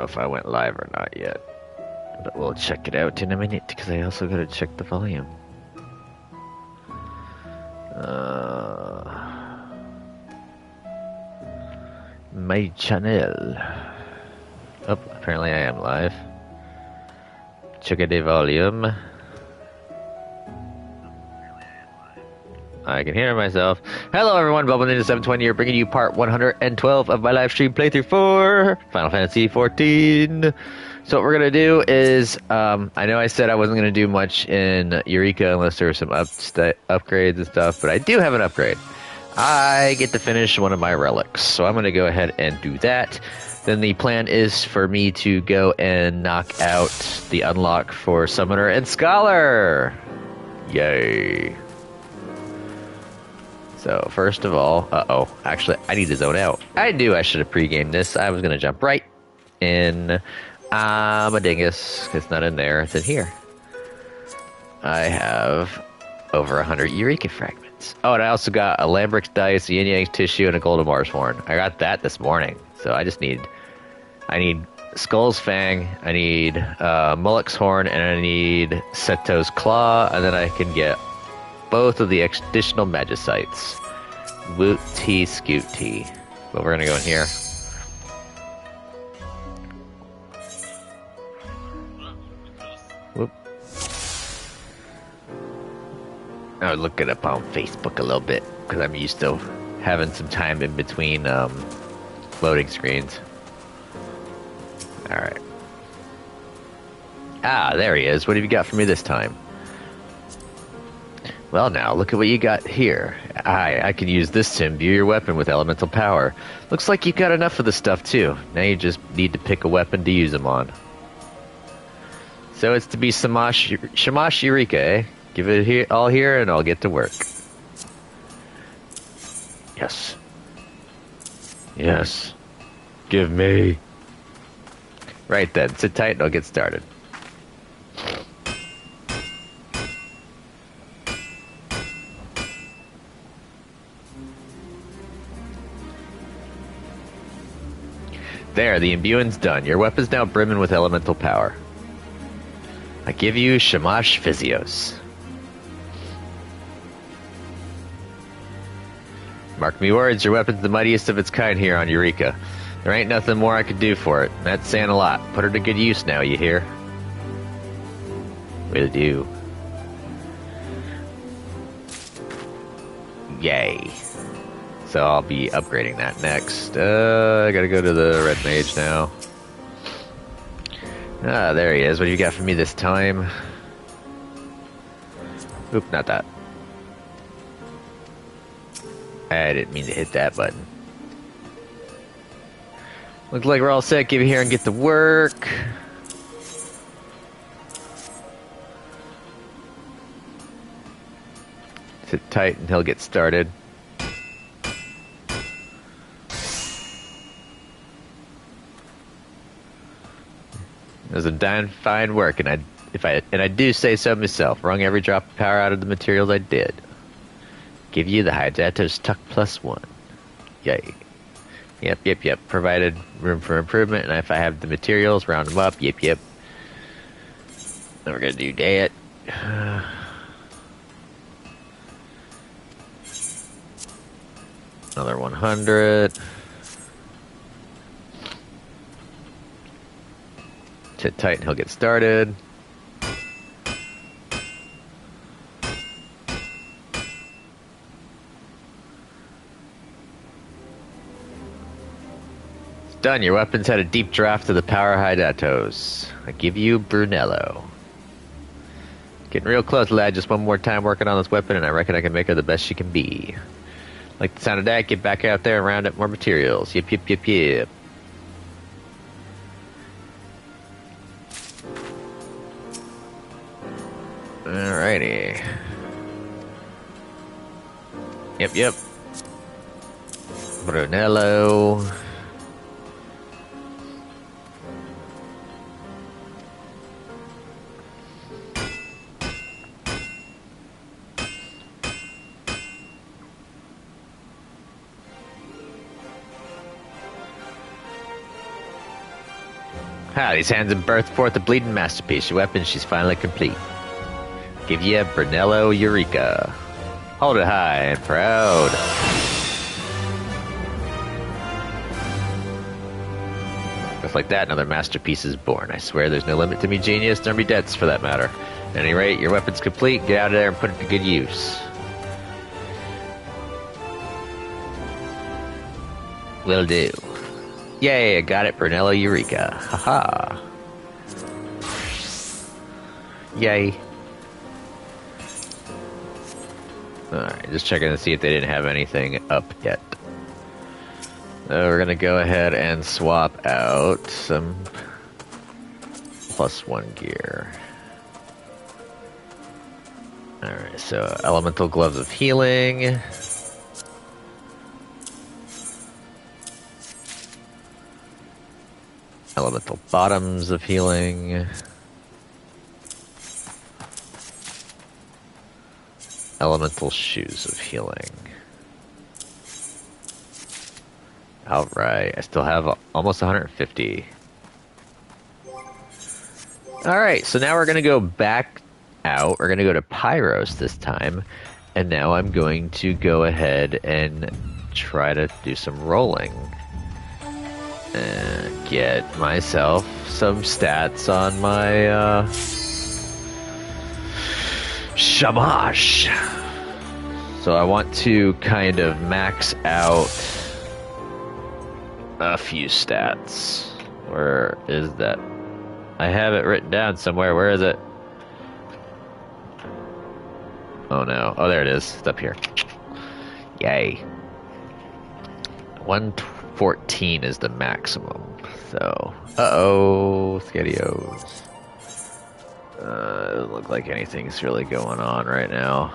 if I went live or not yet. But we'll check it out in a minute, because I also gotta check the volume. My channel. Oh, apparently I am live. Check the volume. I can hear myself. Hello everyone, Bubble Ninja 720 here, bringing you part 112 of my live stream playthrough for Final Fantasy XIV. So what we're going to do is, I know I said I wasn't going to do much in Eureka unless there were some upgrades and stuff, but I do have an upgrade. I get to finish one of my relics, so I'm going to go ahead and do that. Then the plan is for me to go and knock out the unlock for Summoner and Scholar. Yay. So first of all, actually I need to zone out. I knew I should have pre-gamed this. I was going to jump right in. I'm a dingus. It's not in there. It's in here. I have over 100 Eureka fragments. Oh, and I also got a Lambrix dice, a Yin Yang tissue, and a Golden Mars horn. I got that this morning. So I need Skull's Fang, I need Mullock's horn, and I need Seto's claw, and then I can get both of the additional Magicites. Woot T, Scoot T. But we're gonna go in here. Whoop. I would look it up on Facebook a little bit, because I'm used to having some time in between loading screens. Alright. Ah, there he is. What have you got for me this time? Well now, look at what you got here. I can use this to imbue your weapon with elemental power. Looks like you've got enough of the stuff too. Now you just need to pick a weapon to use them on. So it's to be Shamash Eureka, eh? Give it here, all here and I'll get to work. Yes. Yes. Give me. Right then, sit tight and I'll get started. There, the imbuing's done. Your weapon's now brimming with elemental power. I give you Shamash Physios. Mark me words, your weapon's the mightiest of its kind here on Eureka. There ain't nothing more I could do for it. That's saying a lot. Put her to good use now, you hear? Will do. Yay. So I'll be upgrading that next. I gotta go to the Red Mage now. Ah, there he is. What do you got for me this time? Oop, not that. I didn't mean to hit that button. Looks like we're all set. Give it here and get to work. Sit tight and he'll get started. It was a damn fine work, and I do say so myself. Wrung every drop of power out of the materials I did. Give you the Hydatos Tuck +1. Yay. Yep. Provided room for improvement, and if I have the materials, round them up. Yep. Then we're gonna do that. Another 100. Sit tight and he'll get started. It's done. Your weapon's had a deep draft of the power Hydatos. I give you Brunello. Getting real close, lad. Just one more time working on this weapon, and I reckon I can make her the best she can be. Like the sound of that, get back out there and round up more materials. Yep. Alrighty. Yep. Brunello. Ah, these hands have birthed forth a bleeding masterpiece. Your weapon, she's finally complete. Give you a Brunello Eureka. Hold it high and proud. Just like that, another masterpiece is born. I swear there's no limit to me genius, nor me debts for that matter. At any rate, your weapon's complete. Get out of there and put it to good use. Will do. Yay, I got it, Brunello Eureka. Haha. Yay. Alright, just checking to see if they didn't have anything up yet. We're gonna go ahead and swap out some +1 gear. Alright, so elemental gloves of healing. Elemental bottoms of healing. Elemental shoes of healing. Alright, I still have almost 150. Alright, so now we're going to go back out. We're going to go to Pyros this time. And now I'm going to go ahead and try to do some rolling. And get myself some stats on my Shamash. So I want to kind of max out a few stats. Where is that? I have it written down somewhere. Where is it? Oh no. Oh, there it is. It's up here. Yay. 114 is the maximum. So, uh-oh, Skadios. Doesn't look like anything's really going on right now.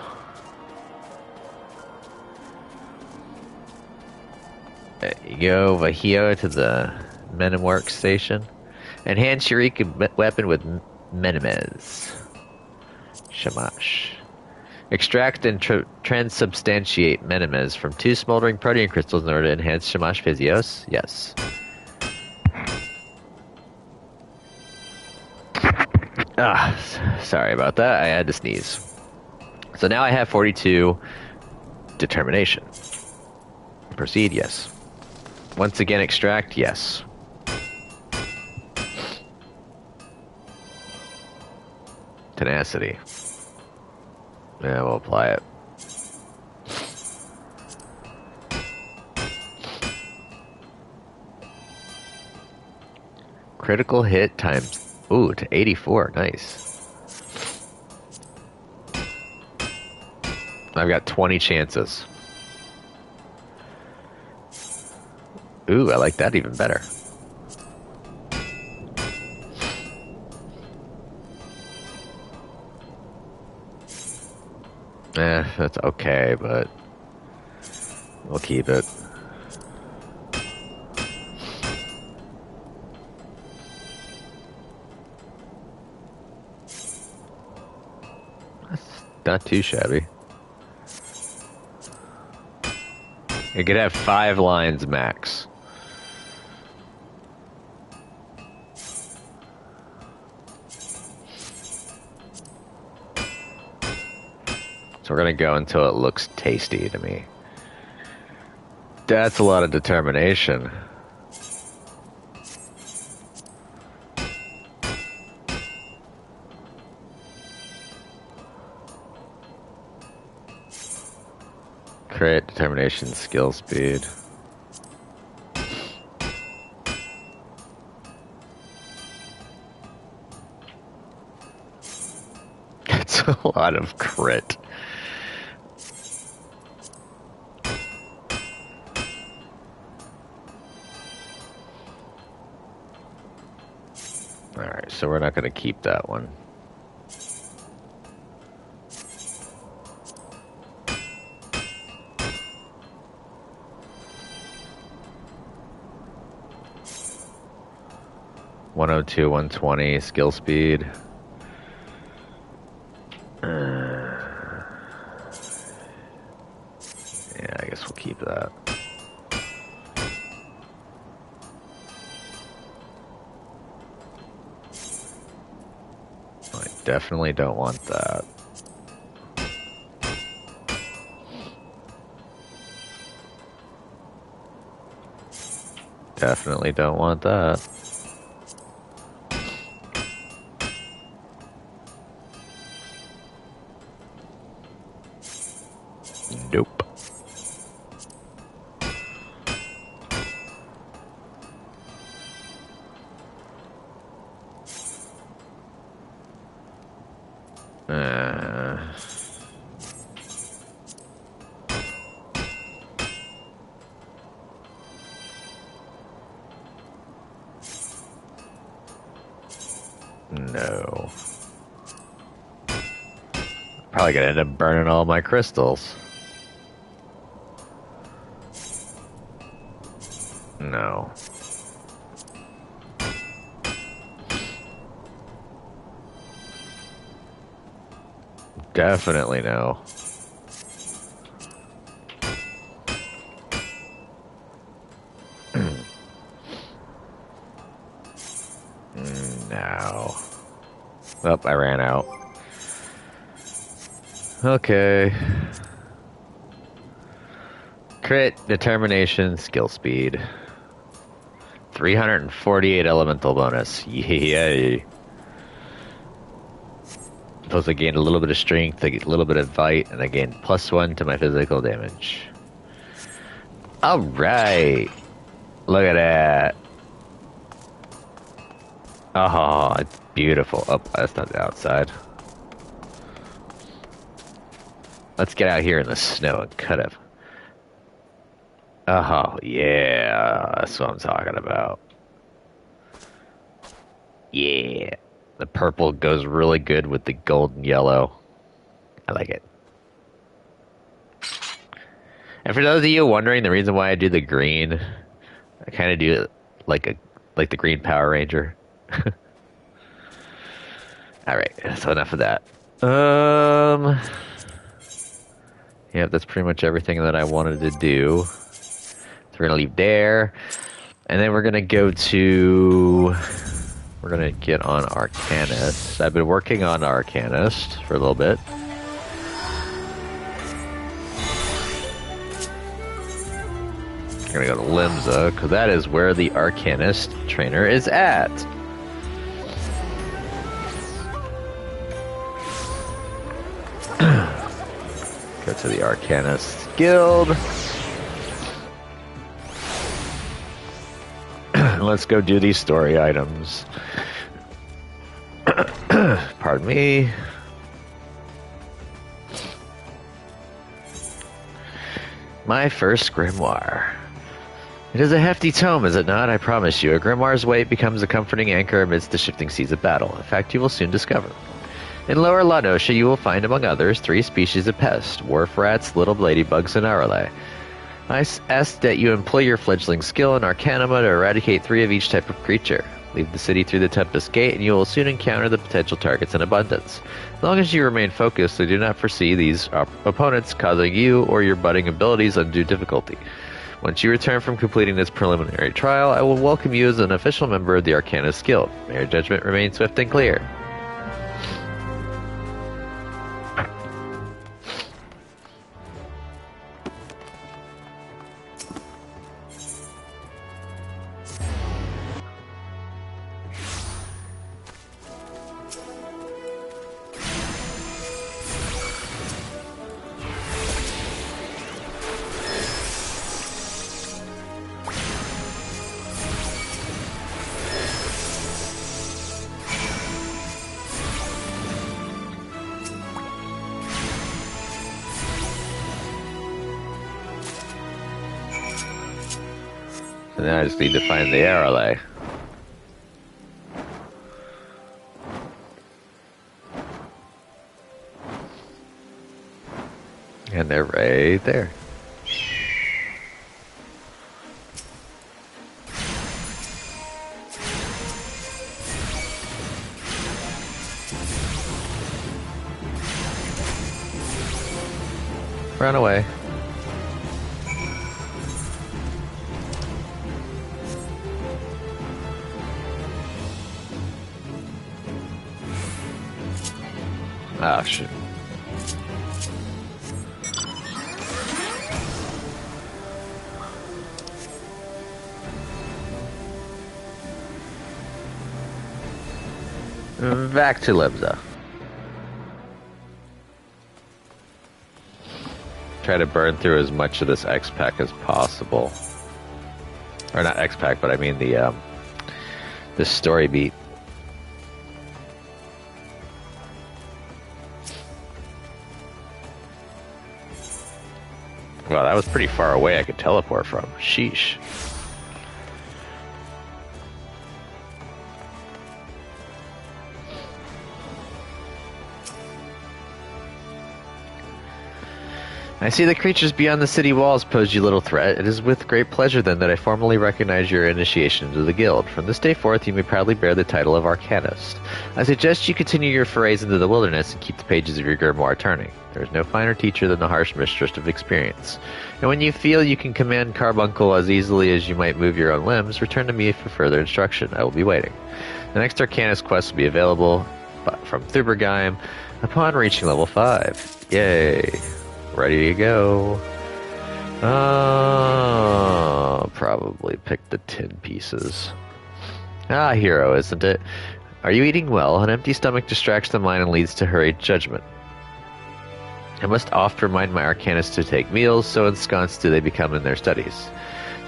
There you go, Vahio to the Menem workstation. Enhance Eureka weapon with Menemes. Shamash. Extract and transubstantiate Menemes from 2 smoldering protein crystals in order to enhance Shamash Physios? Yes. Sorry about that. I had to sneeze. So now I have 42 determination. Proceed, yes. Once again, extract, yes. Tenacity. Yeah, we'll apply it. Critical hit times... Ooh, to 84. Nice. I've got 20 chances. Ooh, I like that even better. That's okay, but we'll keep it. That's not too shabby. You could have 5 lines max. So we're gonna go until it looks tasty to me. That's a lot of determination. Crit, determination, skill speed. It's a lot of crit. Alright, so we're not going to keep that one. (102, 120) skill speed. Yeah, I guess we'll keep that. Definitely don't want that. Definitely don't want that. Nope. No. Probably gonna end up burning all my crystals. No. Definitely no. No. Oh, I ran out. Okay. Crit, determination, skill speed. 348 elemental bonus. Yay. Plus I gained a little bit of strength, a little bit of bite, and I gained +1 to my physical damage. Alright. Look at that. Oh, it's beautiful. Oh, that's not the outside. Let's get out here in the snow and cut it. Oh, yeah. That's what I'm talking about. Yeah. The purple goes really good with the gold and yellow. I like it. And for those of you wondering the reason why I do the green, I kind of do it like the Green Power Ranger. Alright, so enough of that. Yeah, that's pretty much everything that I wanted to do. So we're gonna leave there. And then we're gonna go to... We're gonna get on Arcanist. I've been working on Arcanist for a little bit. We're gonna go to Limsa, because that is where the Arcanist trainer is at. Go to the Arcanist Guild. Let's go do these story items. Pardon me. My first grimoire. It is a hefty tome, is it not? I promise you. A grimoire's weight becomes a comforting anchor amidst the shifting seas of battle. In fact, you will soon discover. In Lower La Noscia, you will find, among others, 3 species of pests: wharf rats, little ladybugs, and arale. I ask that you employ your fledgling skill in Arcanima to eradicate 3 of each type of creature. Leave the city through the Tempest Gate, and you will soon encounter the potential targets in abundance. As long as you remain focused, I do not foresee these opponents causing you or your budding abilities undue difficulty. Once you return from completing this preliminary trial, I will welcome you as an official member of the Arcanist Guild. May your judgment remain swift and clear. And then I just need to find the arale. And they're right there. Run away. Oh, shit. Back to Libza. Try to burn through as much of this X-Pack as possible. Or not X-Pack, but I mean the story beat. Well, that was pretty far away I could teleport from. Sheesh. I see the creatures beyond the city walls pose you little threat. It is with great pleasure, then, that I formally recognize your initiation into the guild. From this day forth, you may proudly bear the title of Arcanist. I suggest you continue your forays into the wilderness and keep the pages of your grimoire turning. There is no finer teacher than the harsh mistress of experience. And when you feel you can command Carbuncle as easily as you might move your own limbs, return to me for further instruction. I will be waiting. The next Arcanist quest will be available from Thubergeim upon reaching level 5. Yay! Ready to go. Probably pick the 10 pieces. Ah, hero, isn't it? Are you eating well? An empty stomach distracts the mind and leads to hurried judgment. I must oft remind my arcanists to take meals, so ensconced do they become in their studies.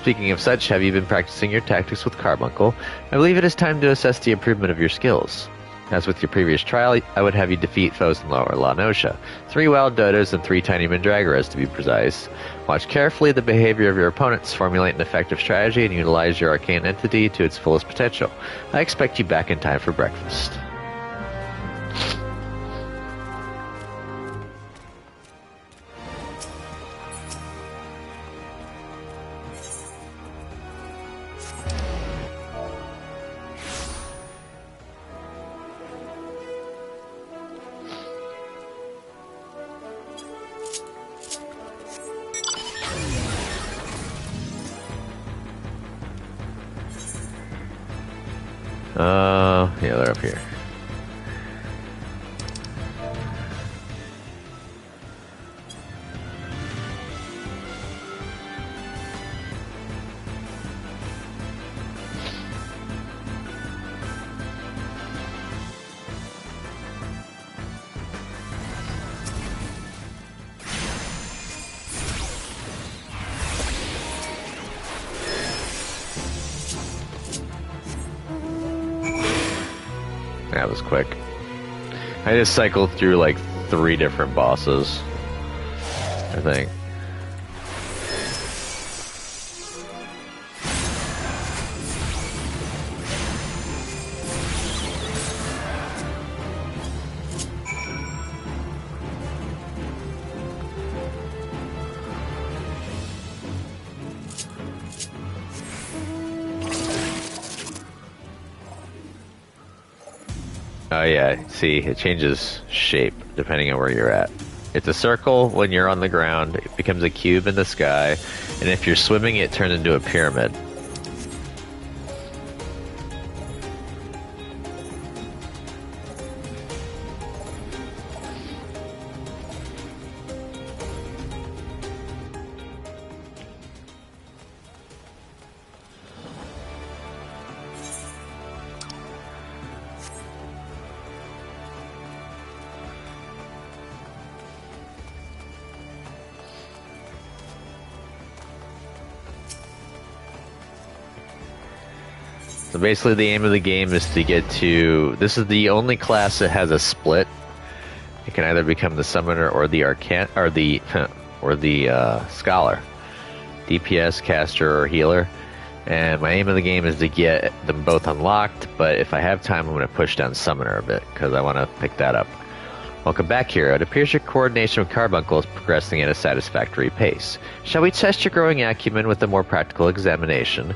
Speaking of such, have you been practicing your tactics with Carbuncle? I believe it is time to assess the improvement of your skills. As with your previous trial, I would have you defeat foes in Lower La Noscia. 3 wild dodos and 3 tiny mandragoras, to be precise. Watch carefully the behavior of your opponents, formulate an effective strategy, and utilize your arcane entity to its fullest potential. I expect you back in time for breakfast. Yeah, they're up here. That was quick. I just cycled through like 3 different bosses, I think. Oh yeah, see, it changes shape depending on where you're at. It's a circle when you're on the ground, it becomes a cube in the sky, and if you're swimming it turns into a pyramid. So basically the aim of the game is to get to... This is the only class that has a split. It can either become the Summoner or the or the Scholar. DPS, Caster, or Healer. And my aim of the game is to get them both unlocked, but if I have time I'm going to push down Summoner a bit, because I want to pick that up. Welcome back, hero. It appears your coordination with Carbuncle is progressing at a satisfactory pace. Shall we test your growing acumen with a more practical examination?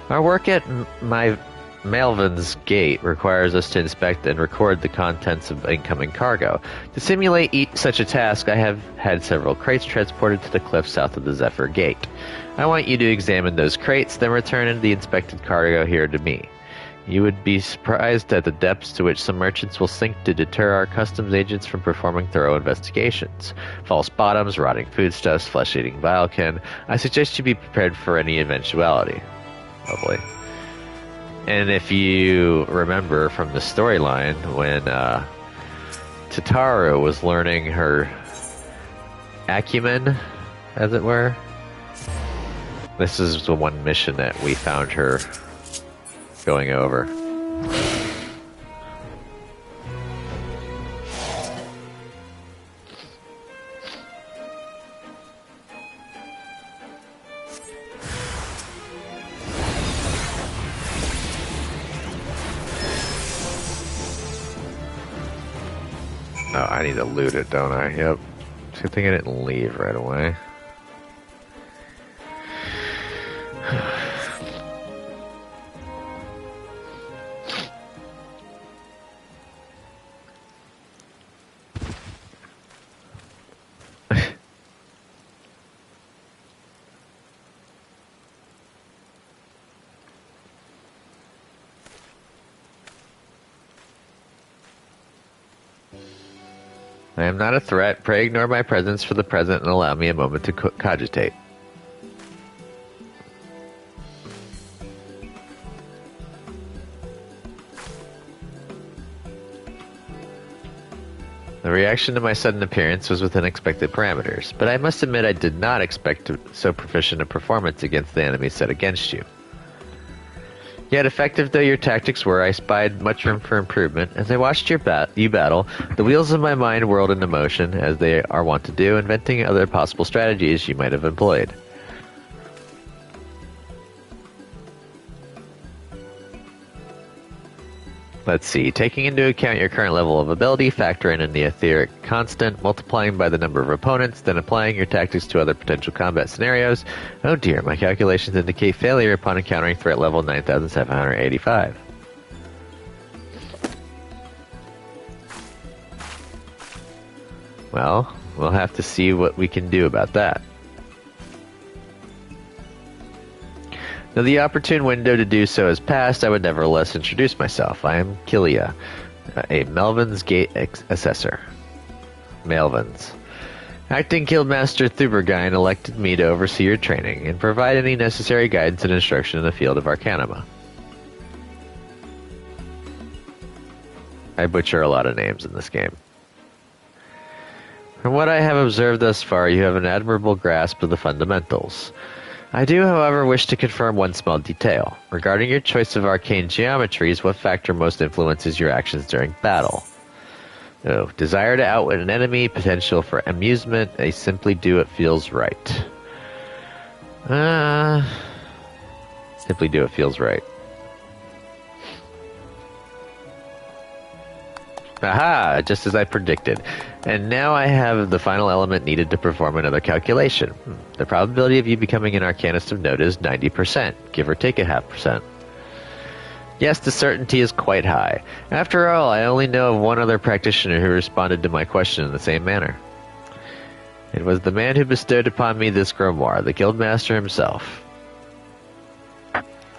Our work at my Malvin's Gate requires us to inspect and record the contents of incoming cargo. To simulate such a task, I have had several crates transported to the cliff south of the Zephyr Gate. I want you to examine those crates, then return the inspected cargo here to me. You would be surprised at the depths to which some merchants will sink to deter our customs agents from performing thorough investigations. False bottoms, rotting foodstuffs, flesh-eating biokin. I suggest you be prepared for any eventuality. Lovely. And if you remember from the storyline, when Tataru was learning her acumen, as it were, this is the one mission that we found her going over. Oh, I need to loot it, don't I? Yep. Good thing I didn't leave right away. I am not a threat. Pray ignore my presence for the present and allow me a moment to cogitate. The reaction to my sudden appearance was within expected parameters, but I must admit I did not expect so proficient a performance against the enemy set against you. Yet effective though your tactics were, I spied much room for improvement. As I watched you battle, the wheels of my mind whirled into motion, as they are wont to do, inventing other possible strategies you might have employed. Let's see, taking into account your current level of ability, factor in the etheric constant, multiplying by the number of opponents, then applying your tactics to other potential combat scenarios. Oh dear, my calculations indicate failure upon encountering threat level 9785. Well, we'll have to see what we can do about that. Though the opportune window to do so has passed, I would nevertheless introduce myself. I am Kilia, a Melvin's Gate assessor. Melvin's. Acting Guildmaster Thubergein elected me to oversee your training and provide any necessary guidance and instruction in the field of Arcanima. I butcher a lot of names in this game. From what I have observed thus far, you have an admirable grasp of the fundamentals. I do, however, wish to confirm one small detail. Regarding your choice of arcane geometries, what factor most influences your actions during battle? Oh, desire to outwit an enemy, potential for amusement, a simply do it feels right. Simply do it feels right. Aha! Just as I predicted. And now I have the final element needed to perform another calculation. The probability of you becoming an Arcanist of note is 90%, give or take a 0.5%. Yes, the certainty is quite high. After all, I only know of one other practitioner who responded to my question in the same manner. It was the man who bestowed upon me this grimoire, the Guildmaster himself.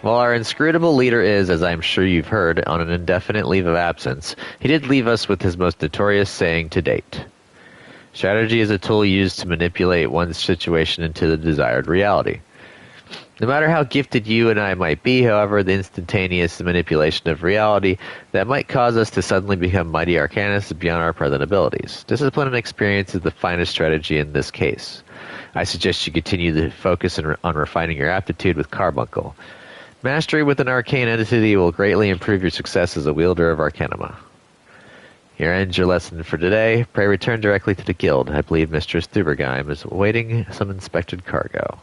While our inscrutable leader is, as I am sure you've heard, on an indefinite leave of absence, he did leave us with his most notorious saying to date. Strategy is a tool used to manipulate one's situation into the desired reality. No matter how gifted you and I might be, however, the instantaneous manipulation of reality that might cause us to suddenly become mighty arcanists is beyond our present abilities. Discipline and experience is the finest strategy in this case. I suggest you continue to focus on refining your aptitude with Carbuncle. Mastery with an arcane entity will greatly improve your success as a wielder of Arcanima. Here ends your lesson for today. Pray return directly to the guild. I believe Mistress Thubergein is awaiting some inspected cargo.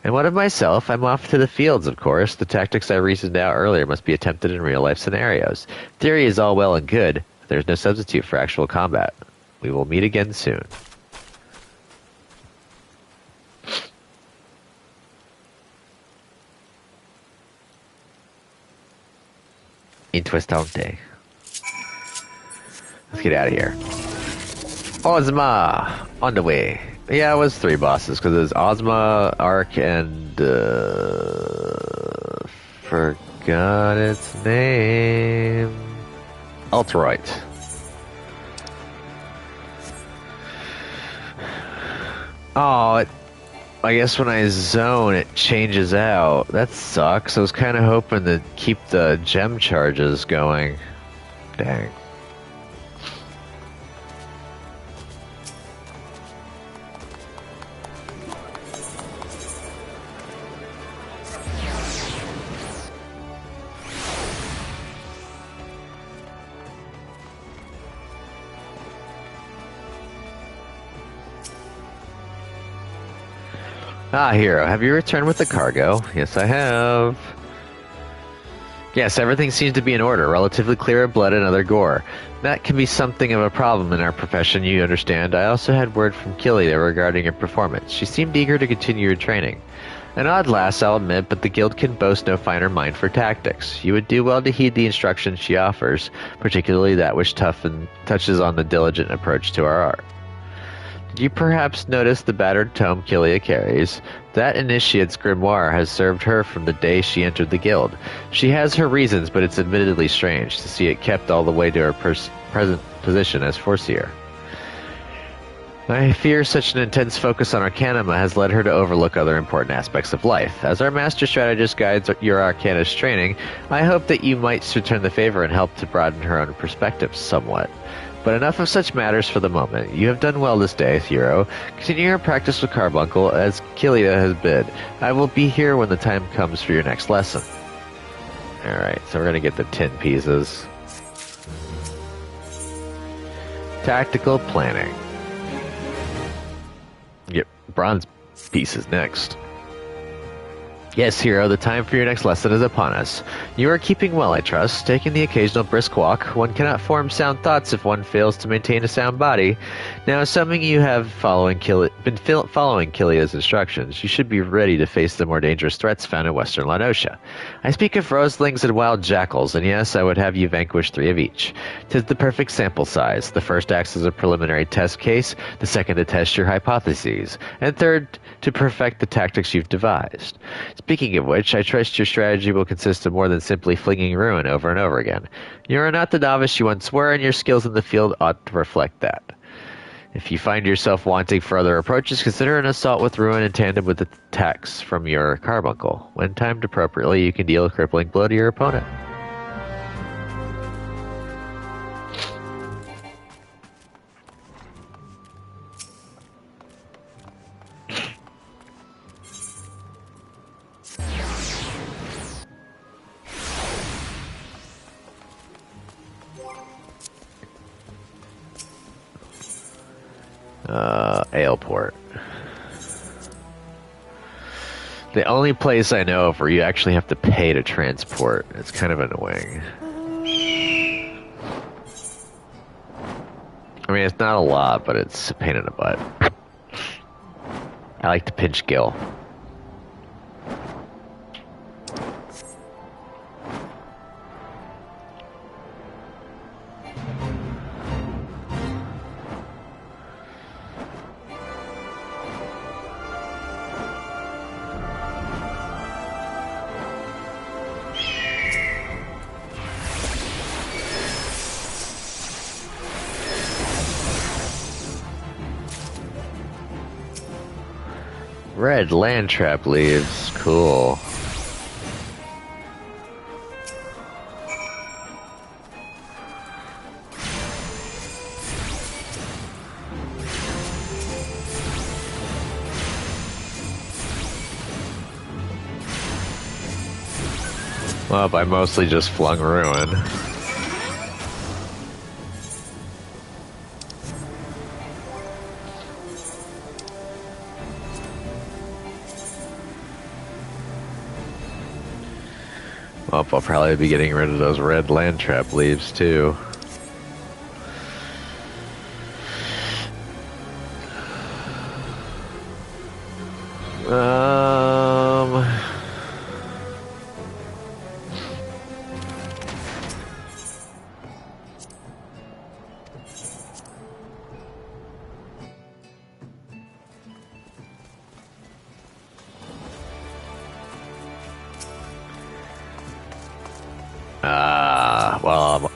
And what of myself? I'm off to the fields, of course. The tactics I reasoned out earlier must be attempted in real-life scenarios. Theory is all well and good, but there's no substitute for actual combat. We will meet again soon. Interessante. Let's get out of here. Ozma! On the way. Yeah, it was 3 bosses, because it was Ozma, Ark, and... forgot forgot its name. Ultroit. Oh, I guess when I zone, it changes out. That sucks. I was kind of hoping to keep the gem charges going. Dang. Ah, Hero, have you returned with the cargo? Yes, I have. Yes, everything seems to be in order. Relatively clear of blood and other gore. That can be something of a problem in our profession, you understand. I also had word from Killia regarding your performance. She seemed eager to continue your training. An odd lass, I'll admit, but the guild can boast no finer mind for tactics. You would do well to heed the instructions she offers, particularly that which touches on the diligent approach to our art. Did you perhaps notice the battered tome Killia carries? That initiate's grimoire has served her from the day she entered the guild. She has her reasons, but it's admittedly strange to see it kept all the way to her present position as Foreseer. I fear such an intense focus on Arcanima has led her to overlook other important aspects of life. As our master strategist guides your Arcanist training, I hope that you might return the favor and help to broaden her own perspectives somewhat. But enough of such matters for the moment. You have done well this day, Hero. Continue your practice with Carbuncle, as Killia has bid. I will be here when the time comes for your next lesson. Alright, so we're gonna get the 10 pieces. Tactical planning. Get bronze pieces next. Yes, Hero, the time for your next lesson is upon us. You are keeping well, I trust, taking the occasional brisk walk. One cannot form sound thoughts if one fails to maintain a sound body. Now, assuming you have been following Killia's instructions, you should be ready to face the more dangerous threats found in western Lanosha. I speak of roselings and wild jackals, and yes, I would have you vanquish 3 of each. 'Tis the perfect sample size. The first acts as a preliminary test case, the second to test your hypotheses, and third to perfect the tactics you've devised. Speaking of which, I trust your strategy will consist of more than simply flinging ruin over and over again. You are not the novice you once were, and your skills in the field ought to reflect that. If you find yourself wanting further approaches, consider an assault with ruin in tandem with attacks from your carbuncle. When timed appropriately, you can deal a crippling blow to your opponent. Aleport. The only place I know of where you actually have to pay to transport. It's kind of annoying. I mean, it's not a lot, but it's a pain in the butt. I like to pinch Gil. Red land trap leaves. Cool. Well, I mostly just flung ruin. Well, I'll probably be getting rid of those red land trap leaves too.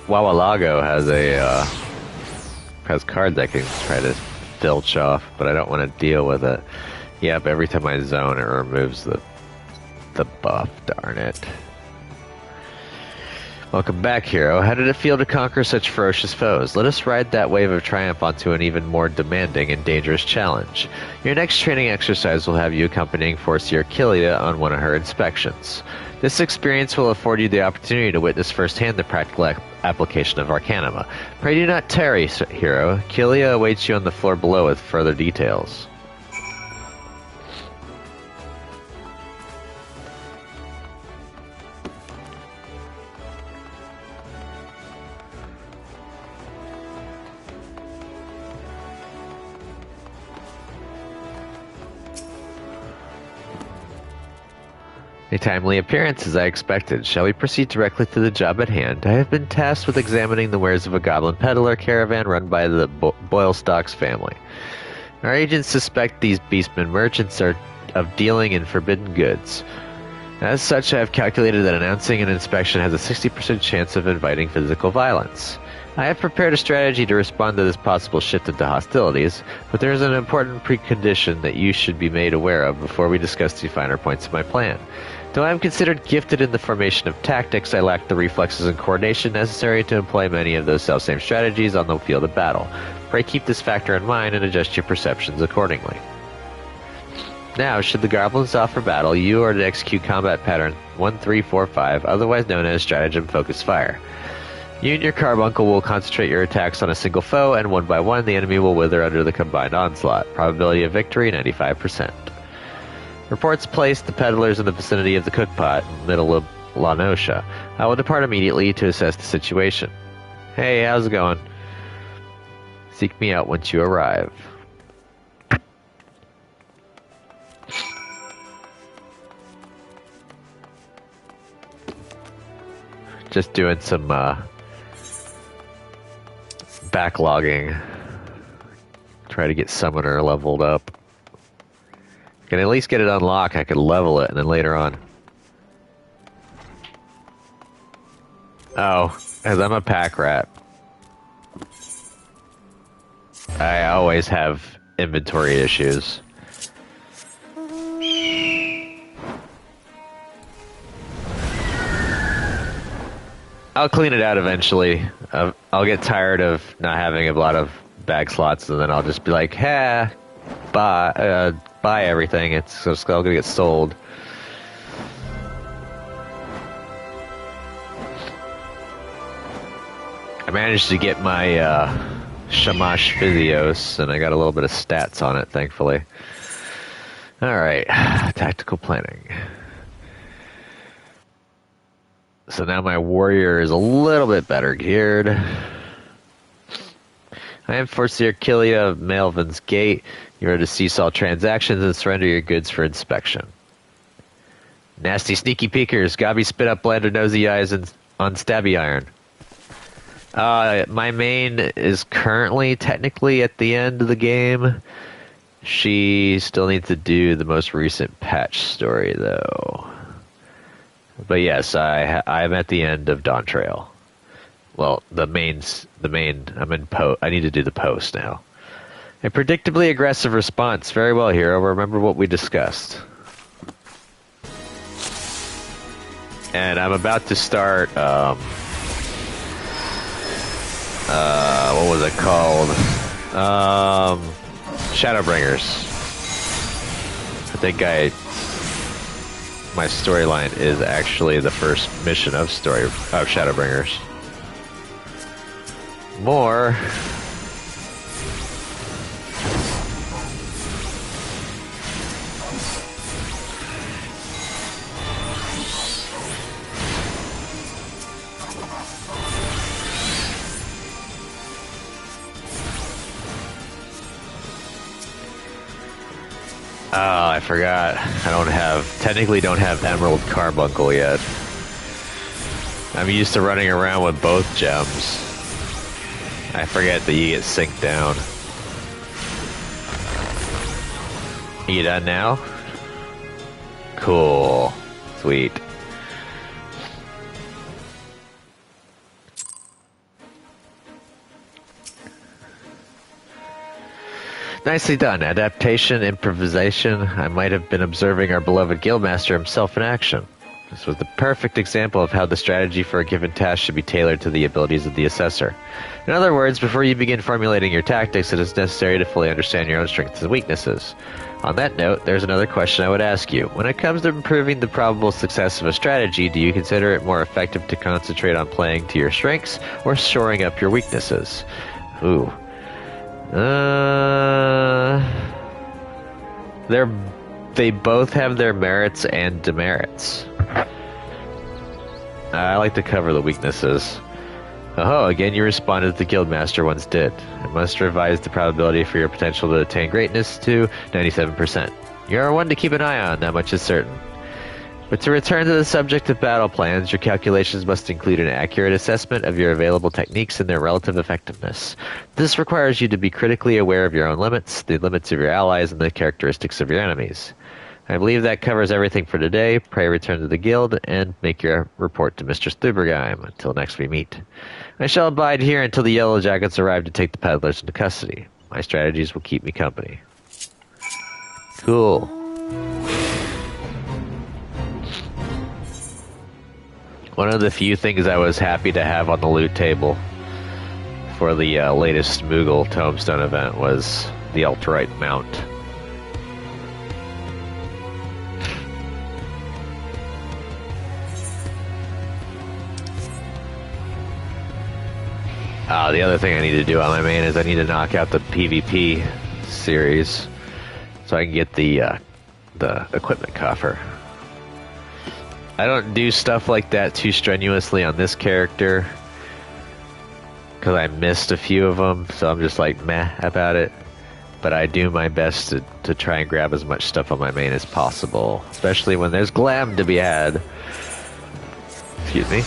Wawalago has cards I can try to filch off, but I don't want to deal with it. Yep, every time I zone, it removes the buff. Darn it. Welcome back, hero. How did it feel to conquer such ferocious foes? Let us ride that wave of triumph onto an even more demanding and dangerous challenge. Your next training exercise will have you accompanying Forcier Kilia on one of her inspections. This experience will afford you the opportunity to witness firsthand the practical application of Arcanima. Pray do not tarry, hero. Kilia awaits you on the floor below with further details. A timely appearance, as I expected. Shall we proceed directly to the job at hand? I have been tasked with examining the wares of a goblin peddler caravan run by the Boylestocks family. Our agents suspect these beastmen merchants are of dealing in forbidden goods. As such, I have calculated that announcing an inspection has a 60% chance of inviting physical violence. I have prepared a strategy to respond to this possible shift into hostilities, but there is an important precondition that you should be made aware of before we discuss the finer points of my plan. Though I am considered gifted in the formation of tactics, I lack the reflexes and coordination necessary to employ many of those selfsame strategies on the field of battle. Pray keep this factor in mind and adjust your perceptions accordingly. Now, should the goblins offer battle, you are to execute combat pattern 1345, otherwise known as stratagem focus fire. You and your carbuncle will concentrate your attacks on a single foe, and one by one the enemy will wither under the combined onslaught. Probability of victory 95%. Reports place the peddlers in the vicinity of the cookpot, middle of La Noscia. I will depart immediately to assess the situation. Hey, how's it going? Seek me out once you arrive. Just doing some backlogging. Try to get Summoner leveled up. Can at least get it unlocked, I could level it, and then later on. Oh, as I'm a pack rat, I always have inventory issues. I'll clean it out eventually. I'll get tired of not having a lot of bag slots, and then I'll just be like, "Ha, buy everything. It's all gonna get sold." I managed to get my Shamash Physios, and I got a little bit of stats on it, thankfully. Alright, tactical planning. So now my warrior is a little bit better geared. I am Forcier Kilia of Melvin's Gate. You are to cease all transactions and surrender your goods for inspection. Nasty sneaky peekers. Gobby spit up bladder nosy eyes and on stabby iron. My main is currently technically at the end of the game. She still needs to do the most recent patch story though. But yes, I'm at the end of Dawn Trail. Well, the main. I'm in I need to do the post now. A predictably aggressive response. Very well, hero. Remember what we discussed. And I'm about to start. What was it called? Shadowbringers. I think my storyline is actually the first mission of Shadowbringers. More. Oh, I forgot. Technically don't have Emerald Carbuncle yet. I'm used to running around with both gems. I forget that you get synced down. You done now? Cool. Sweet. Nicely done. Adaptation, improvisation. I might have been observing our beloved guildmaster himself in action. This was the perfect example of how the strategy for a given task should be tailored to the abilities of the assessor. In other words, before you begin formulating your tactics, it is necessary to fully understand your own strengths and weaknesses. On that note, there's another question I would ask you. When it comes to improving the probable success of a strategy, do you consider it more effective to concentrate on playing to your strengths or shoring up your weaknesses? Ooh. They both have their merits and demerits. I like to cover the weaknesses. Oh, again you responded as the Guildmaster once did. I must revise the probability for your potential to attain greatness to 97%. You are one to keep an eye on, that much is certain. But to return to the subject of battle plans, your calculations must include an accurate assessment of your available techniques and their relative effectiveness. This requires you to be critically aware of your own limits, the limits of your allies, and the characteristics of your enemies. I believe that covers everything for today. Pray return to the guild and make your report to Mr. Stubergeim until next we meet. I shall abide here until the Yellow Jackets arrive to take the peddlers into custody. My strategies will keep me company. Cool. One of the few things I was happy to have on the loot table for the latest Moogle Tombstone event was the Ultrite mount. The other thing I need to do on my main is I need to knock out the PvP series so I can get the equipment coffer. I don't do stuff like that too strenuously on this character because I missed a few of them, so I'm just like meh about it. But I do my best to try and grab as much stuff on my main as possible, especially when there's glam to be had. Excuse me.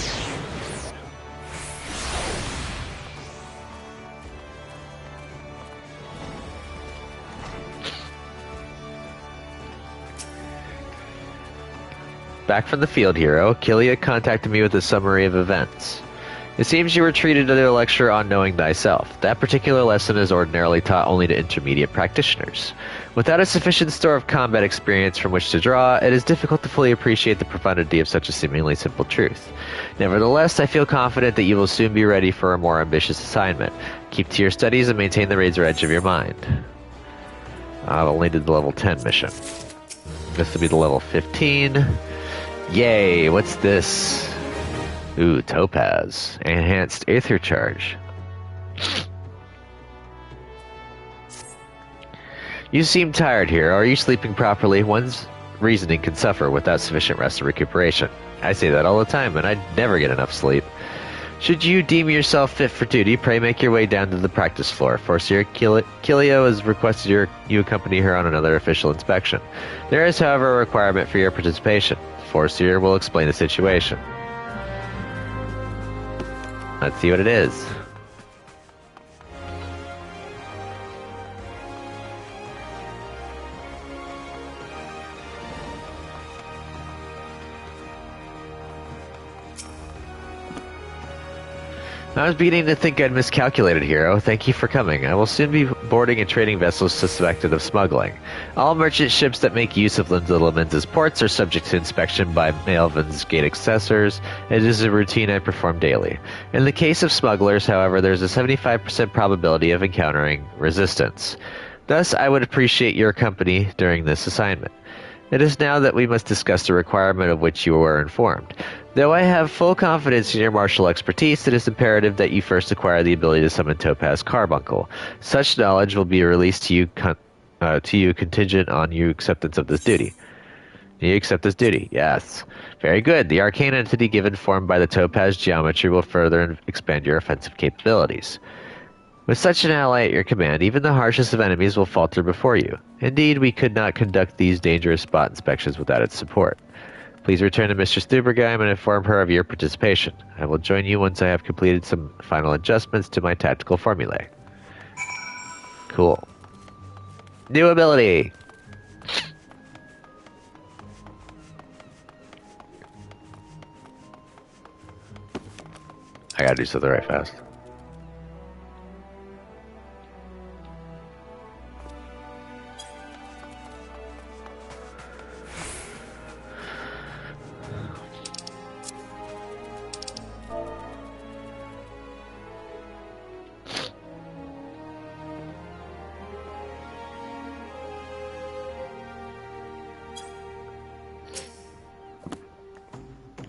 Back from the field, hero, Killia contacted me with a summary of events. It seems you were treated to their lecture on knowing thyself. That particular lesson is ordinarily taught only to intermediate practitioners. Without a sufficient store of combat experience from which to draw, it is difficult to fully appreciate the profundity of such a seemingly simple truth. Nevertheless, I feel confident that you will soon be ready for a more ambitious assignment. Keep to your studies and maintain the razor edge of your mind. I only did the level 10 mission. This will be the level 15. Yay, what's this? Ooh, Topaz. Enhanced Aether Charge. You seem tired here. Are you sleeping properly? One's reasoning can suffer without sufficient rest and recuperation. I say that all the time, and I never get enough sleep. Should you deem yourself fit for duty, pray make your way down to the practice floor. Forseer Kilio has requested you accompany her on another official inspection. There is, however, a requirement for your participation. Forseer will explain the situation. Let's see what it is. I was beginning to think I'd miscalculated, hero. Thank you for coming. I will soon be boarding a trading vessel suspected of smuggling. All merchant ships that make use of Lindsay ports are subject to inspection by Malvin's gate assessors. It is a routine I perform daily. In the case of smugglers, however, there's a 75% probability of encountering resistance. Thus, I would appreciate your company during this assignment. It is now that we must discuss the requirement of which you were informed. Though I have full confidence in your martial expertise, it is imperative that you first acquire the ability to summon Topaz Carbuncle. Such knowledge will be released to you contingent on your acceptance of this duty. Do you accept this duty? Yes. Very good. The arcane entity given form by the Topaz geometry will further expand your offensive capabilities. With such an ally at your command, even the harshest of enemies will falter before you. Indeed, we could not conduct these dangerous spot inspections without its support. Please return to Mr. Stubergeim and inform her of your participation. I will join you once I have completed some final adjustments to my tactical formulae. Cool. New ability! I gotta do something right fast.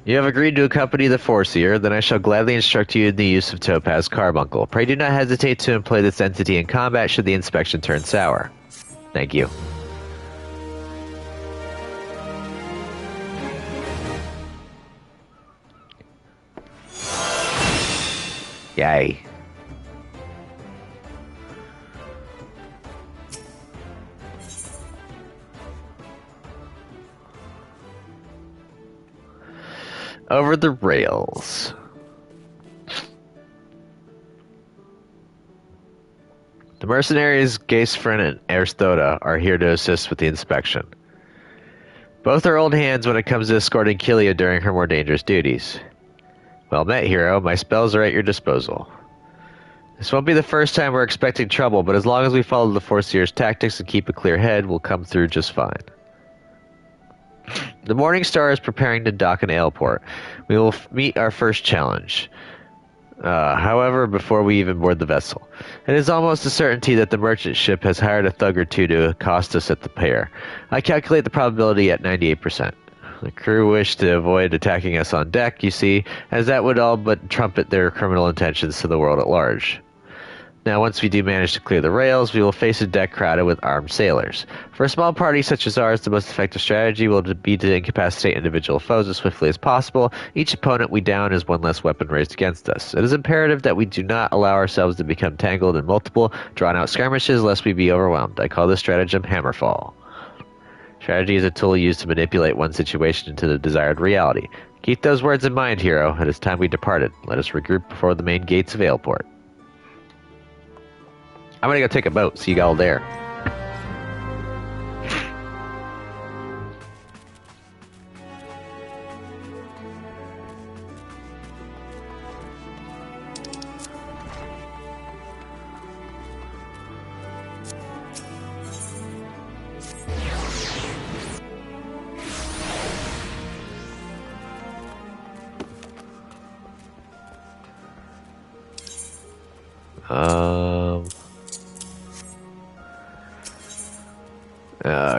You have agreed to accompany the Foreseer, then I shall gladly instruct you in the use of Topaz Carbuncle. Pray do not hesitate to employ this entity in combat should the inspection turn sour. Thank you. Yay. Over the rails. The mercenaries Gaisfrin and Aristoda are here to assist with the inspection. Both are old hands when it comes to escorting Kilia during her more dangerous duties. Well met, hero. My spells are at your disposal. This won't be the first time we're expecting trouble, but as long as we follow the Foreseer's tactics and keep a clear head, we'll come through just fine. The Morning Star is preparing to dock in Aleport. We will meet our first challenge. However, before we even board the vessel. It is almost a certainty that the merchant ship has hired a thug or two to accost us at the pier. I calculate the probability at 98%. The crew wish to avoid attacking us on deck, you see, as that would all but trumpet their criminal intentions to the world at large. Now, once we do manage to clear the rails, we will face a deck crowded with armed sailors. For a small party such as ours, the most effective strategy will be to incapacitate individual foes as swiftly as possible. Each opponent we down is one less weapon raised against us. It is imperative that we do not allow ourselves to become tangled in multiple, drawn-out skirmishes lest we be overwhelmed. I call this stratagem Hammerfall. Strategy is a tool used to manipulate one situation into the desired reality. Keep those words in mind, hero. It is time we departed. Let us regroup before the main gates of Aleport. I'm gonna go take a boat. See you all there.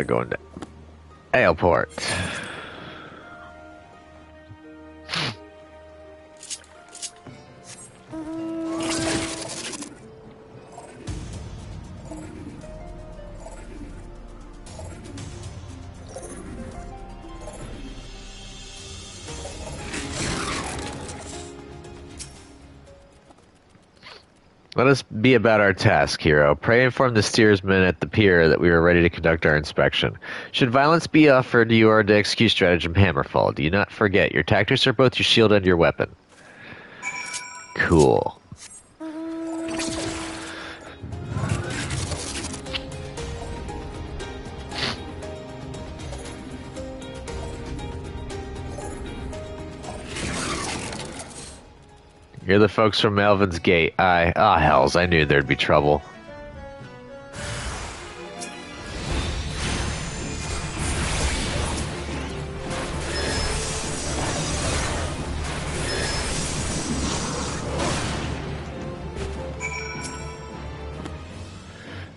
Going to Aleport. Let us be about our task, hero. Pray inform the steersman at the pier that we are ready to conduct our inspection. Should violence be offered, you are to execute stratagem Hammerfall. Do not forget, your tactics are both your shield and your weapon. Cool. You're the folks from Melvin's Gate. Hells, I knew there'd be trouble.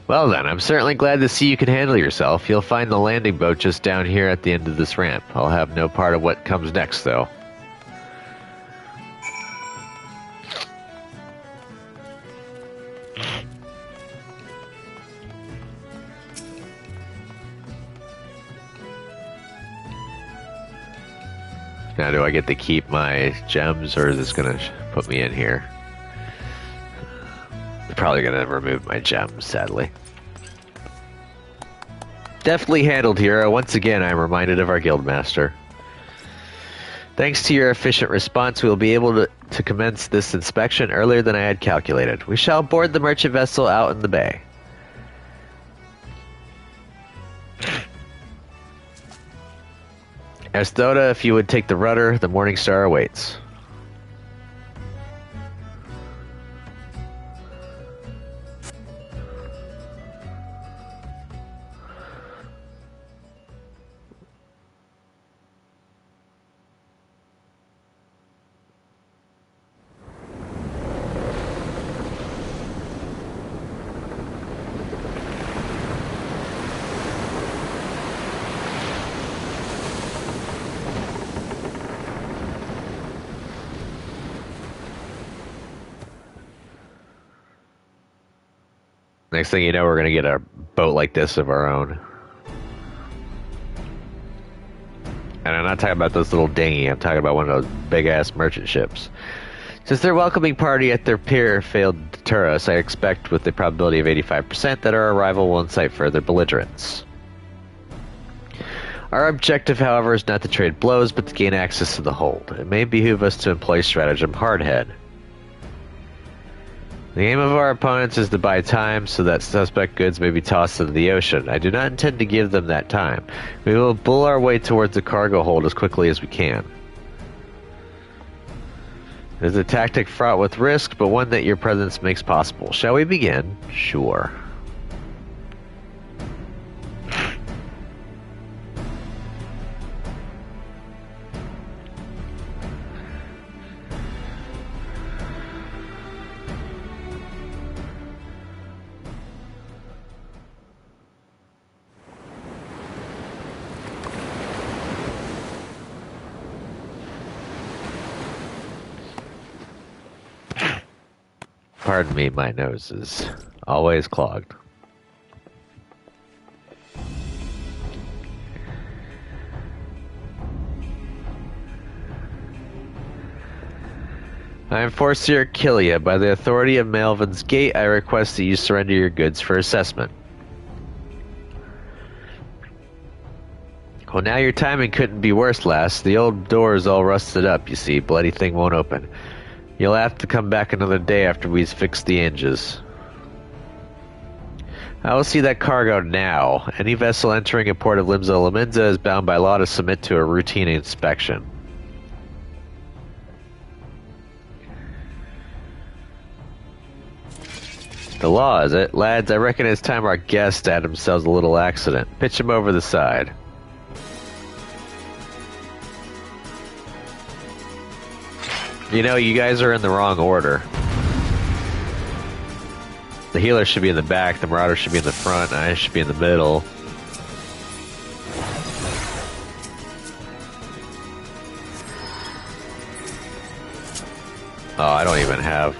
Well then, I'm certainly glad to see you can handle yourself. You'll find the landing boat just down here at the end of this ramp. I'll have no part of what comes next, though. Now, do I get to keep my gems, or is this going to put me in here? I'm probably going to remove my gems, sadly. Deftly handled, hero. Once again, I'm reminded of our guildmaster. Thanks to your efficient response, we will be able to commence this inspection earlier than I had calculated. We shall board the merchant vessel out in the bay. Aristoda, if you would take the rudder, the Morning Star awaits. Next thing you know, we're going to get a boat like this of our own. And I'm not talking about this little dinghy. I'm talking about one of those big-ass merchant ships. Since their welcoming party at their pier failed to deter us, I expect with the probability of 85% that our arrival will incite further belligerence. Our objective, however, is not to trade blows, but to gain access to the hold. It may behoove us to employ stratagem hardhead. The aim of our opponents is to buy time so that suspect goods may be tossed into the ocean. I do not intend to give them that time. We will bull our way towards the cargo hold as quickly as we can. It is a tactic fraught with risk, but one that your presence makes possible. Shall we begin? Sure. Pardon me, my nose is always clogged. I am forced to kill you. By the authority of Melvin's Gate, I request that you surrender your goods for assessment. Well, now your timing couldn't be worse, lass. The old door is all rusted up, you see. Bloody thing won't open. You'll have to come back another day after we've fixed the hinges. I will see that cargo now. Any vessel entering a port of Limsa Laminza is bound by law to submit to a routine inspection. The law, is it? Lads, I reckon it's time our guest had themselves a little accident. Pitch him over the side. You know, you guys are in the wrong order. The healer should be in the back, the marauder should be in the front, and I should be in the middle. Oh, I don't even have...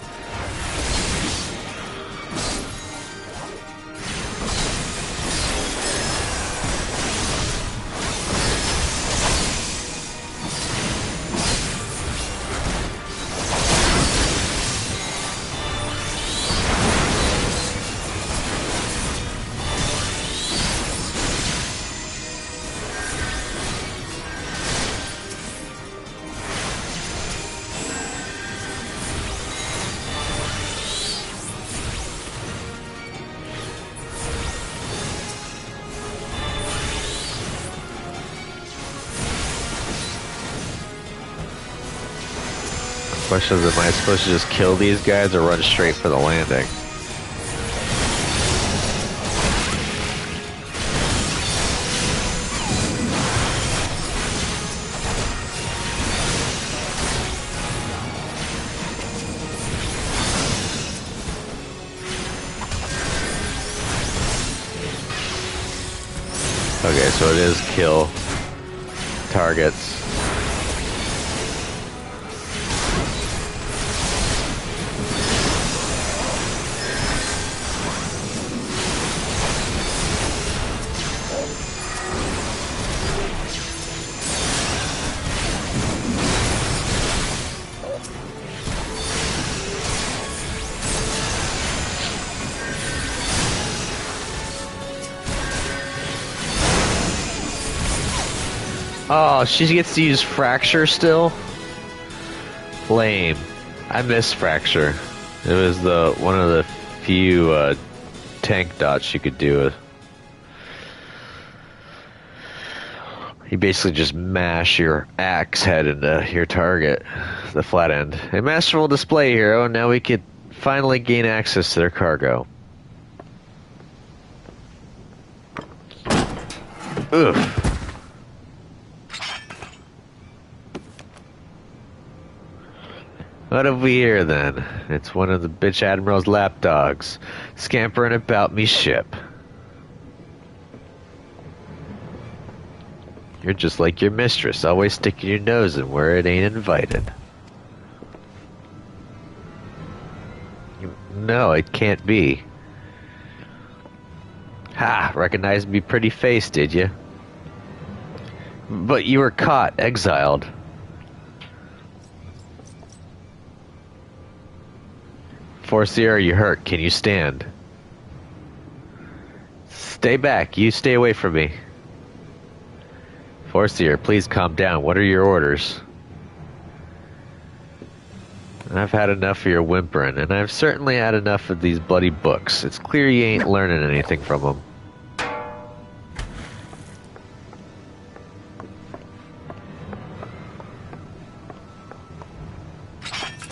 Question is, am I supposed to just kill these guys or run straight for the landing? Okay, so it is kill targets. Oh, she gets to use Fracture still? Lame. I miss Fracture. It was the one of the few tank dots you could do. You basically just mash your axe head into your target, the flat end. A masterful display, hero. Now we could finally gain access to their cargo. Oof. What have we here, then? It's one of the bitch Admiral's lapdogs, scampering about me ship. You're just like your mistress, always sticking your nose in where it ain't invited. No, it can't be. Ha! Recognized me pretty face, did you? But you were caught, exiled. Forcier, are you hurt? Can you stand? Stay back. You stay away from me. Forcier, please calm down. What are your orders? I've had enough of your whimpering, and I've certainly had enough of these bloody books. It's clear you ain't learning anything from them.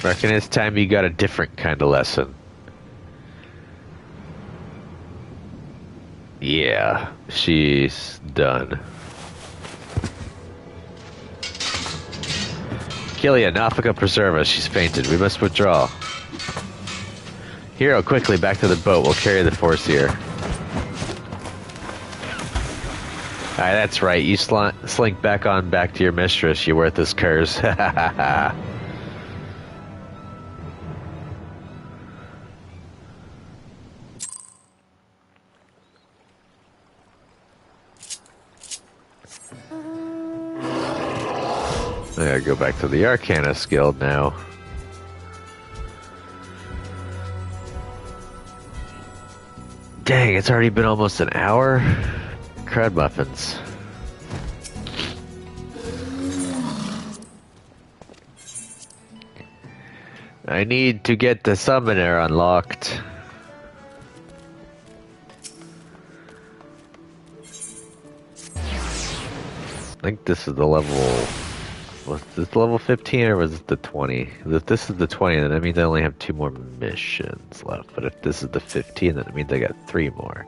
Reckon it's time you got a different kind of lesson. Yeah, she's done. Kilia, Nafika preserve us. She's fainted. We must withdraw. Hero, quickly back to the boat. We'll carry the Forcier. Alright, that's right. You slink back to your mistress, you worthless curs. Ha ha ha ha. I gotta go back to the Arcanist Guild now. Dang, it's already been almost an hour? Crud muffins. I need to get the summoner unlocked. I think this is the level... Was this level 15 or was it the 20? If this is the 20, then that means I only have 2 more missions left. But if this is the 15, then it means I got 3 more.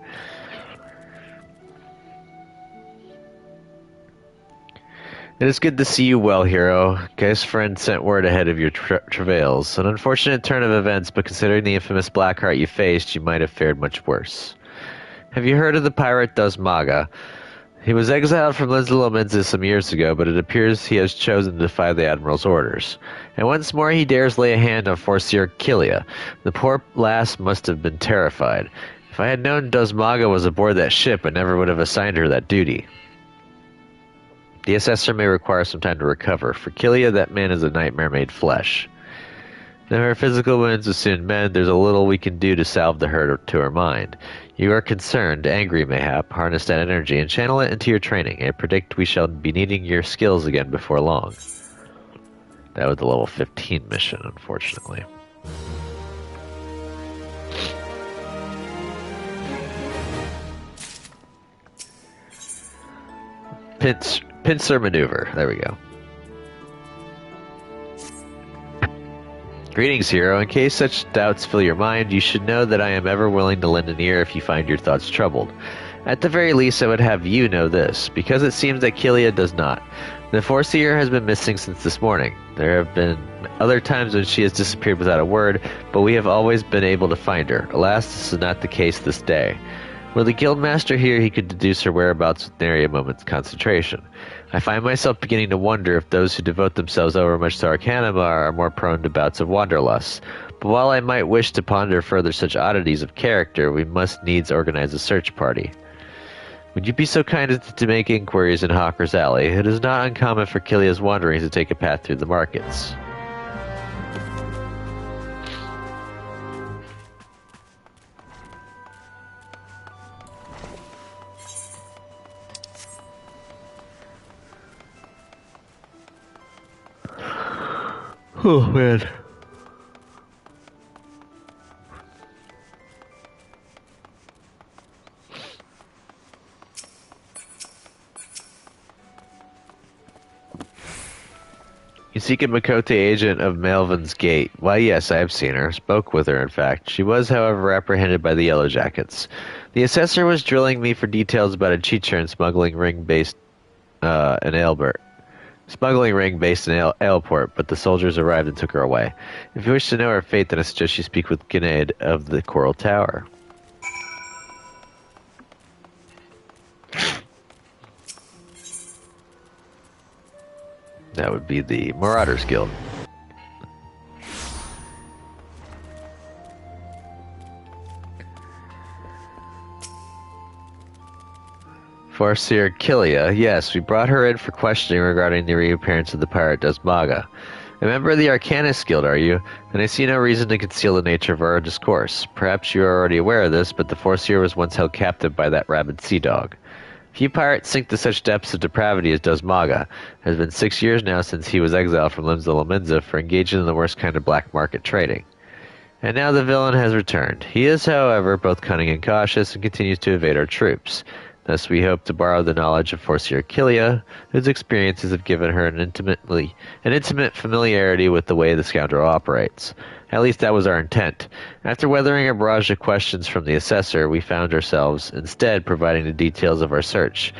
It is good to see you well, hero. Guy's friend sent word ahead of your travails. An unfortunate turn of events, but considering the infamous Blackheart you faced, you might have fared much worse. Have you heard of the pirate Dosmaga? He was exiled from Linslomensis some years ago, but it appears he has chosen to defy the Admiral's orders. And once more he dares lay a hand on Forcier Kilia. The poor lass must have been terrified. If I had known Dosmaga was aboard that ship, I never would have assigned her that duty. The assessor may require some time to recover. For Kilia, that man is a nightmare made flesh. Though her physical wounds will soon mend, there's a little we can do to salve the hurt to her mind. You are concerned, angry mayhap, harness that energy and channel it into your training. I predict we shall be needing your skills again before long. That was the level 15 mission, unfortunately. Pincer maneuver. There we go. Greetings, hero. In case such doubts fill your mind, you should know that I am ever willing to lend an ear if you find your thoughts troubled. At the very least, I would have you know this, because it seems that Kilia does not. The Forcier has been missing since this morning. There have been other times when she has disappeared without a word, but we have always been able to find her. Alas, this is not the case this day. Were the guildmaster here, he could deduce her whereabouts with nary a moment's concentration. I find myself beginning to wonder if those who devote themselves overmuch to Arcanum are more prone to bouts of wanderlust. But while I might wish to ponder further such oddities of character, we must needs organize a search party. Would you be so kind as to make inquiries in Hawker's Alley? It is not uncommon for Kilia's wanderings to take a path through the markets. Oh, man. You seek a Makote agent of Melvin's Gate. Why, yes, I have seen her. Spoke with her, in fact. She was, however, apprehended by the Yellow Jackets. The assessor was drilling me for details about a Chichurn smuggling ring based in Aleport, but the soldiers arrived and took her away. If you wish to know her fate, then I suggest you speak with Grenade of the Coral Tower. That would be the Marauders Guild. Farseer Kilia, yes, we brought her in for questioning regarding the reappearance of the pirate Dusmaga. A member of the Arcanist Guild, are you? And I see no reason to conceal the nature of our discourse. Perhaps you are already aware of this, but the Farseer was once held captive by that rabid sea dog. Few pirates sink to such depths of depravity as Dusmaga. It has been 6 years now since he was exiled from Limsa Lominsa for engaging in the worst kind of black market trading. And now the villain has returned. He is, however, both cunning and cautious, and continues to evade our troops. Thus we hope to borrow the knowledge of Farseer Kilia, whose experiences have given her an intimate familiarity with the way the scoundrel operates. At least that was our intent. After weathering a barrage of questions from the assessor, we found ourselves, instead, providing the details of our search.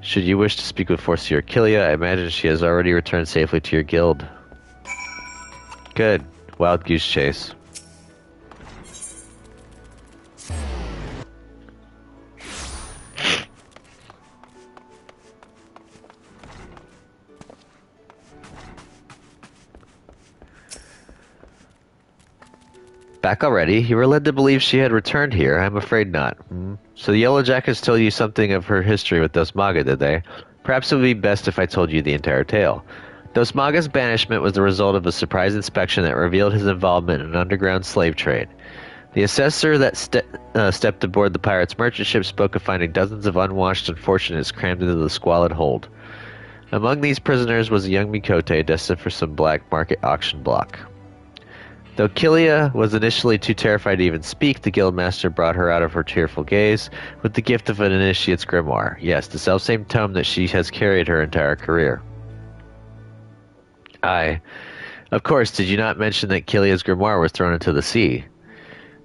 Should you wish to speak with Farseer Kilia, I imagine she has already returned safely to your guild. Good. Wild goose chase. Back already? You were led to believe she had returned here. I'm afraid not. So the Yellow Jackets told you something of her history with Dusmaga, did they? Perhaps it would be best if I told you the entire tale. Dusmaga's banishment was the result of a surprise inspection that revealed his involvement in an underground slave trade. The assessor that stepped aboard the pirate's merchant ship spoke of finding dozens of unwashed unfortunates crammed into the squalid hold. Among these prisoners was a young Mikote destined for some black market auction block. Though Kilia was initially too terrified to even speak, the guildmaster brought her out of her tearful gaze with the gift of an initiate's grimoire. Yes, the selfsame tome that she has carried her entire career. Of course, did you not mention that Kilia's grimoire was thrown into the sea?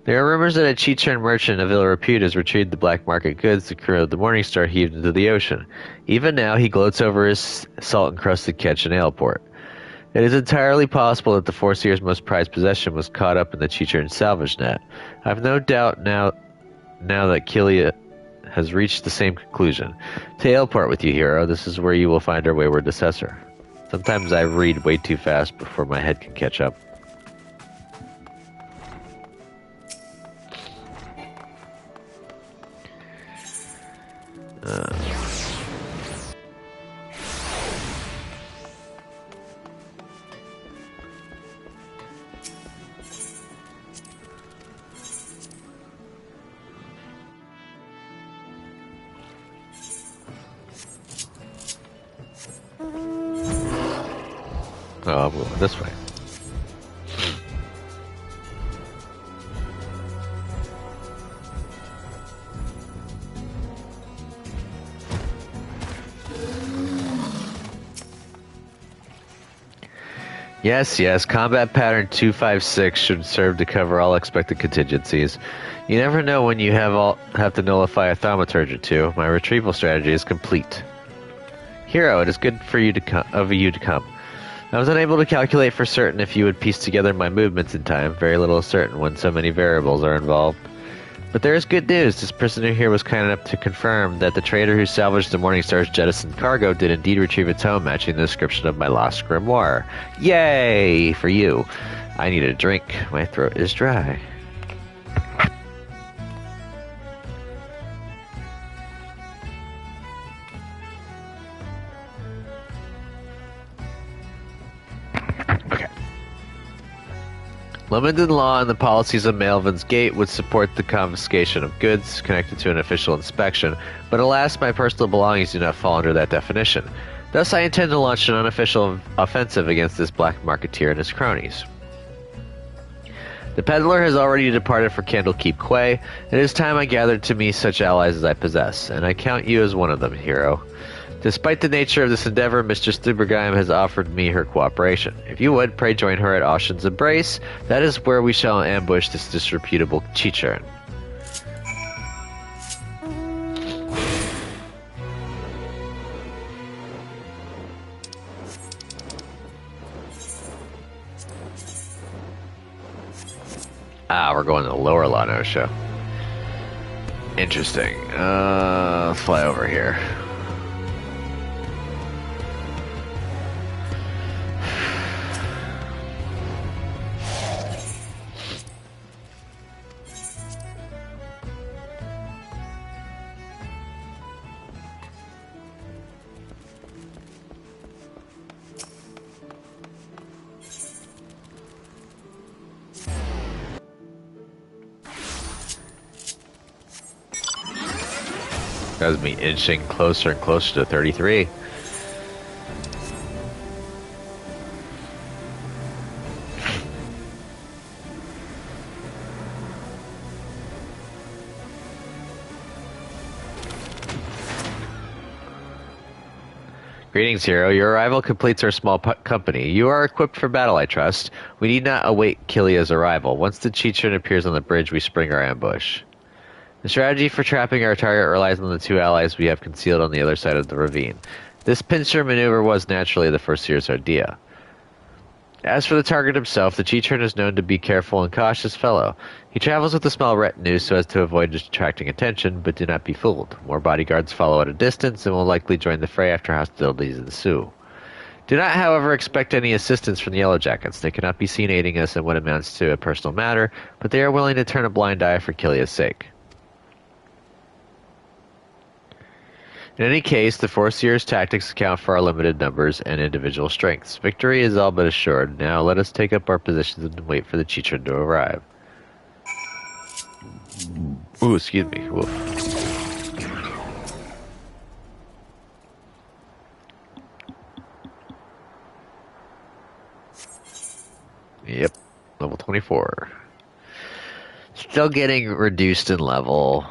There are rumors that a Chichern merchant of ill repute has retrieved the black market goods the crew of the Morning Star heaved into the ocean. Even now, he gloats over his salt-encrusted catch in Aleport. It is entirely possible that the Farseer's most prized possession was caught up in the Chichern salvage net. I have no doubt now that Kilia has reached the same conclusion. To Aleport with you, hero. This is where you will find our wayward assessor. Sometimes I read way too fast before my head can catch up. Oh, I'm going this way. Yes, combat pattern 256 should serve to cover all expected contingencies. You never know when you have to nullify a thaumaturge or two. My retrieval strategy is complete. Hero, it is good for you to come. I was unable to calculate for certain if you would piece together my movements in time. Very little is certain when so many variables are involved. But there is good news. This prisoner here was kind enough to confirm that the trader who salvaged the Morning Star's jettisoned cargo did indeed retrieve a tome matching the description of my lost grimoire. Yay! For you. I need a drink. My throat is dry. Limited law and the policies of Melvin's Gate would support the confiscation of goods connected to an official inspection, but alas, my personal belongings do not fall under that definition. Thus, I intend to launch an unofficial offensive against this black marketeer and his cronies. The peddler has already departed for Candlekeep Quay. It is time I gathered to me such allies as I possess, and I count you as one of them, hero. Despite the nature of this endeavor, Mistress Thubergeim has offered me her cooperation. If you would, pray join her at Ocean's Embrace. That is where we shall ambush this disreputable Chichern. We're going to Lower Lanosha. Interesting. Let's fly over here. That was me inching closer and closer to 33. Greetings, Hero. Your arrival completes our small company. You are equipped for battle, I trust. We need not await Kilia's arrival. Once the Chichun appears on the bridge, we spring our ambush. The strategy for trapping our target relies on the two allies we have concealed on the other side of the ravine. This pincer maneuver was naturally the First Seer's idea. As for the target himself, the Chichun is known to be careful and cautious fellow. He travels with a small retinue so as to avoid attracting attention, but do not be fooled. More bodyguards follow at a distance and will likely join the fray after hostilities ensue. Do not, however, expect any assistance from the Yellow Jackets. They cannot be seen aiding us in what amounts to a personal matter, but they are willing to turn a blind eye for Kilia's sake. In any case, the Four Seers' tactics account for our limited numbers and individual strengths. Victory is all but assured. Now let us take up our positions and wait for the Chichun to arrive. Ooh, excuse me. Woof. Yep, level 24. Still getting reduced in level.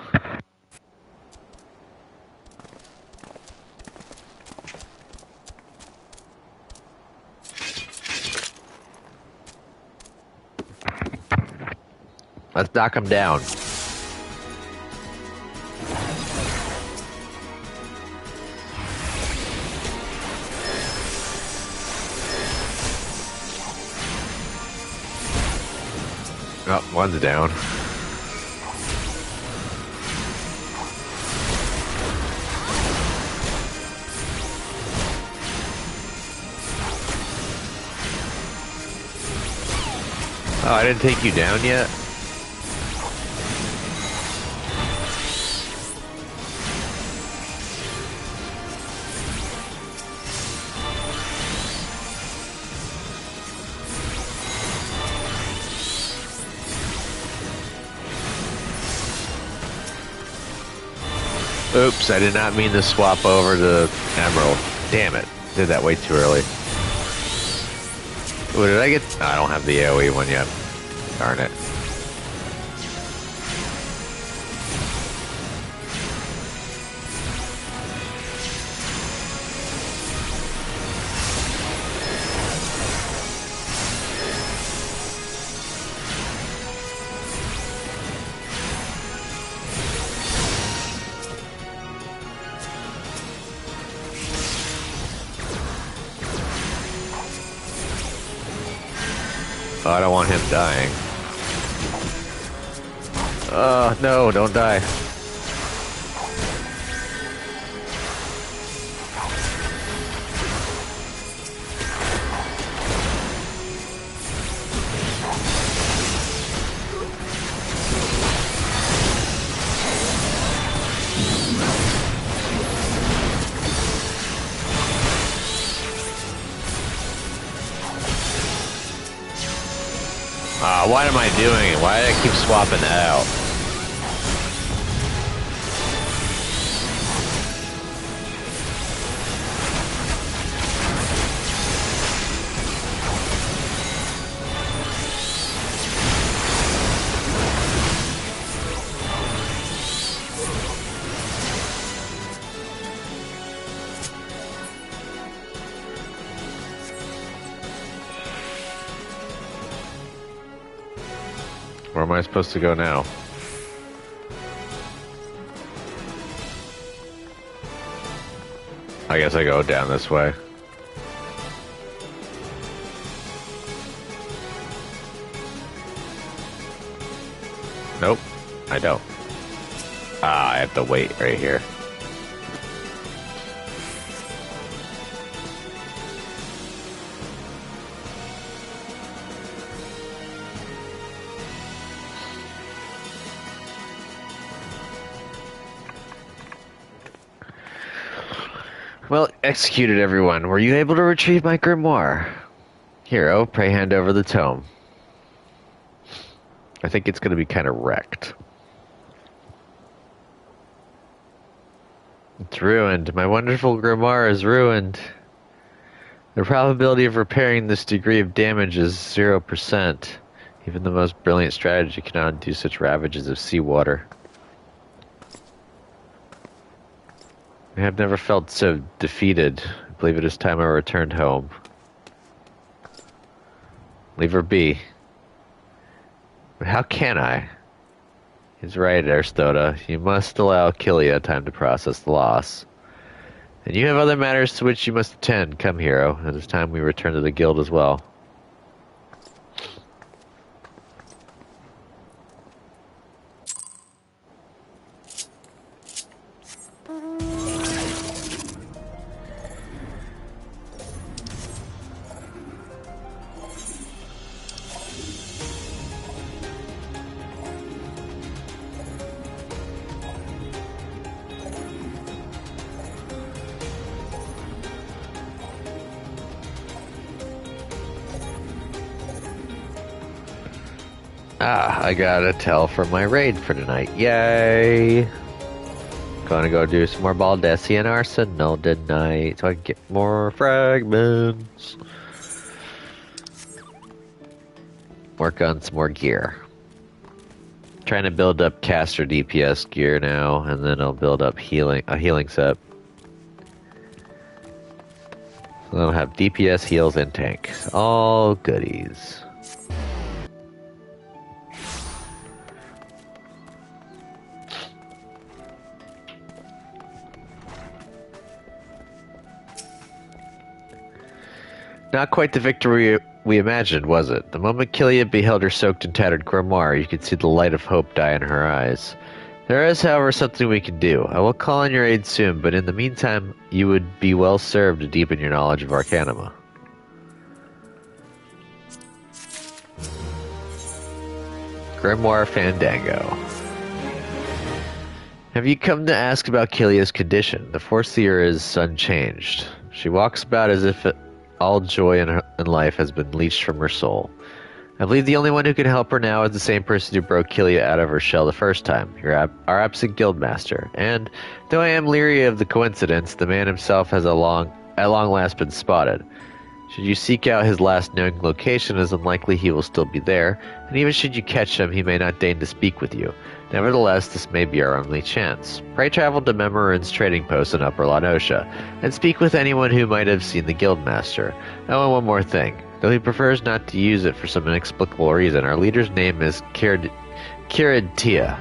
Let's knock him down. Oh, one's down. Oh, I didn't take you down yet? Oops, I did not mean to swap over to Emerald. Damn it. Did that way too early. What did I get? Oh, I don't have the AoE one yet. Darn it. Oh, I don't want him dying. No, don't die. What am I doing? Why do I keep swapping out? Where am I supposed to go now? I guess I go down this way. Nope, I don't. Ah, I have to wait right here. Well, executed everyone. Were you able to retrieve my grimoire? Hero, pray hand over the tome. I think it's going to be kind of wrecked. It's ruined. My wonderful grimoire is ruined. The probability of repairing this degree of damage is 0%. Even the most brilliant strategy cannot undo such ravages of seawater. I have never felt so defeated. I believe it is time I returned home. Leave her be. But how can I? He's right, Aristoda. You must allow Kilia time to process the loss. And you have other matters to which you must attend. Come, hero. It is time we return to the guild as well. Ah, I got a tell for my raid for tonight. Yay! Gonna go do some more Baldessian Arsenal tonight so I can get more fragments. Work on some more gear. Trying to build up caster DPS gear now, and then I'll build up a healing set. So I'll have DPS, heals, and tank. All goodies. Not quite the victory we imagined, was it? The moment Kilia beheld her soaked and tattered grimoire, you could see the light of hope die in her eyes. There is, however, something we can do. I will call on your aid soon, but in the meantime, you would be well served to deepen your knowledge of Arcanima. Grimoire Fandango. Have you come to ask about Kilia's condition? The Force Seer is unchanged. She walks about as if all joy in life has been leached from her soul. I believe the only one who can help her now is the same person who broke Kilia out of her shell the first time, our absent guildmaster. And, though I am leery of the coincidence, the man himself has at long last been spotted. Should you seek out his last known location, it is unlikely he will still be there, and even should you catch him, he may not deign to speak with you. Nevertheless, this may be our only chance. Pray travel to Memorin's trading post in Upper Lanosha, and speak with anyone who might have seen the guildmaster. Oh, and one more thing. Though he prefers not to use it for some inexplicable reason, our leader's name is Kiridtia.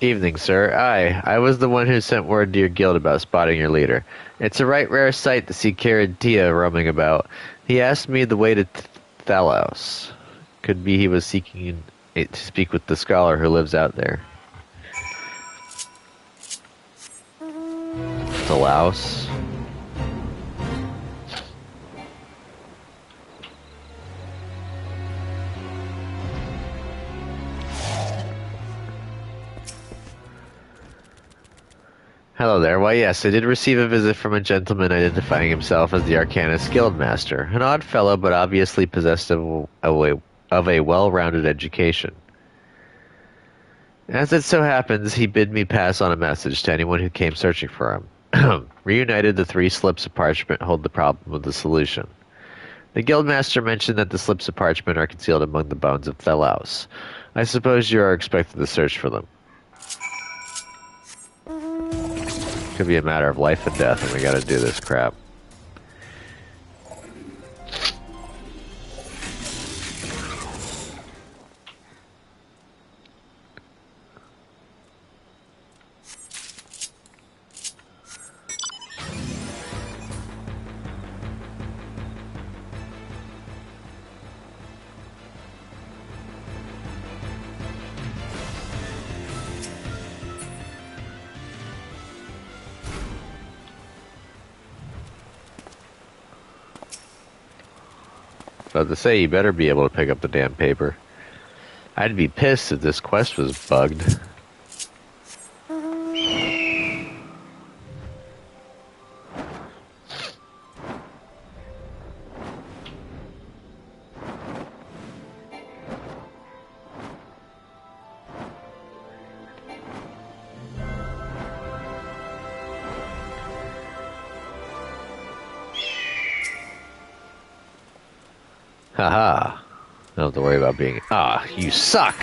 Evening, sir. I was the one who sent word to your guild about spotting your leader. It's a right rare sight to see Kiridtia roaming about. He asked me the way to Thalos. Could be he was seeking to speak with the scholar who lives out there. Thalos? Hello there. Why, yes, I did receive a visit from a gentleman identifying himself as the Arcanist Guildmaster. An odd fellow, but obviously possessed of a well-rounded education. As it so happens, he bid me pass on a message to anyone who came searching for him. Reunited, the 3 slips of parchment hold the problem of the solution. The Guildmaster mentioned that the slips of parchment are concealed among the bones of Thelaus. I suppose you are expected to search for them. Could be a matter of life and death, and we gotta do this crap. About to say, you better be able to pick up the damn paper. I'd be pissed if this quest was bugged. Haha. Don't have to worry about being... Ah, you suck!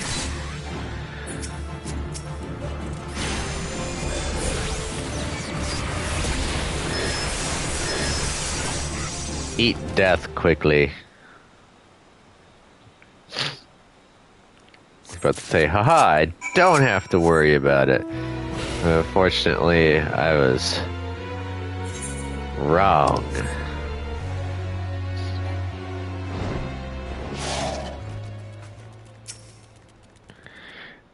Eat death quickly. I was about to say, haha, I don't have to worry about it. Unfortunately, I was wrong.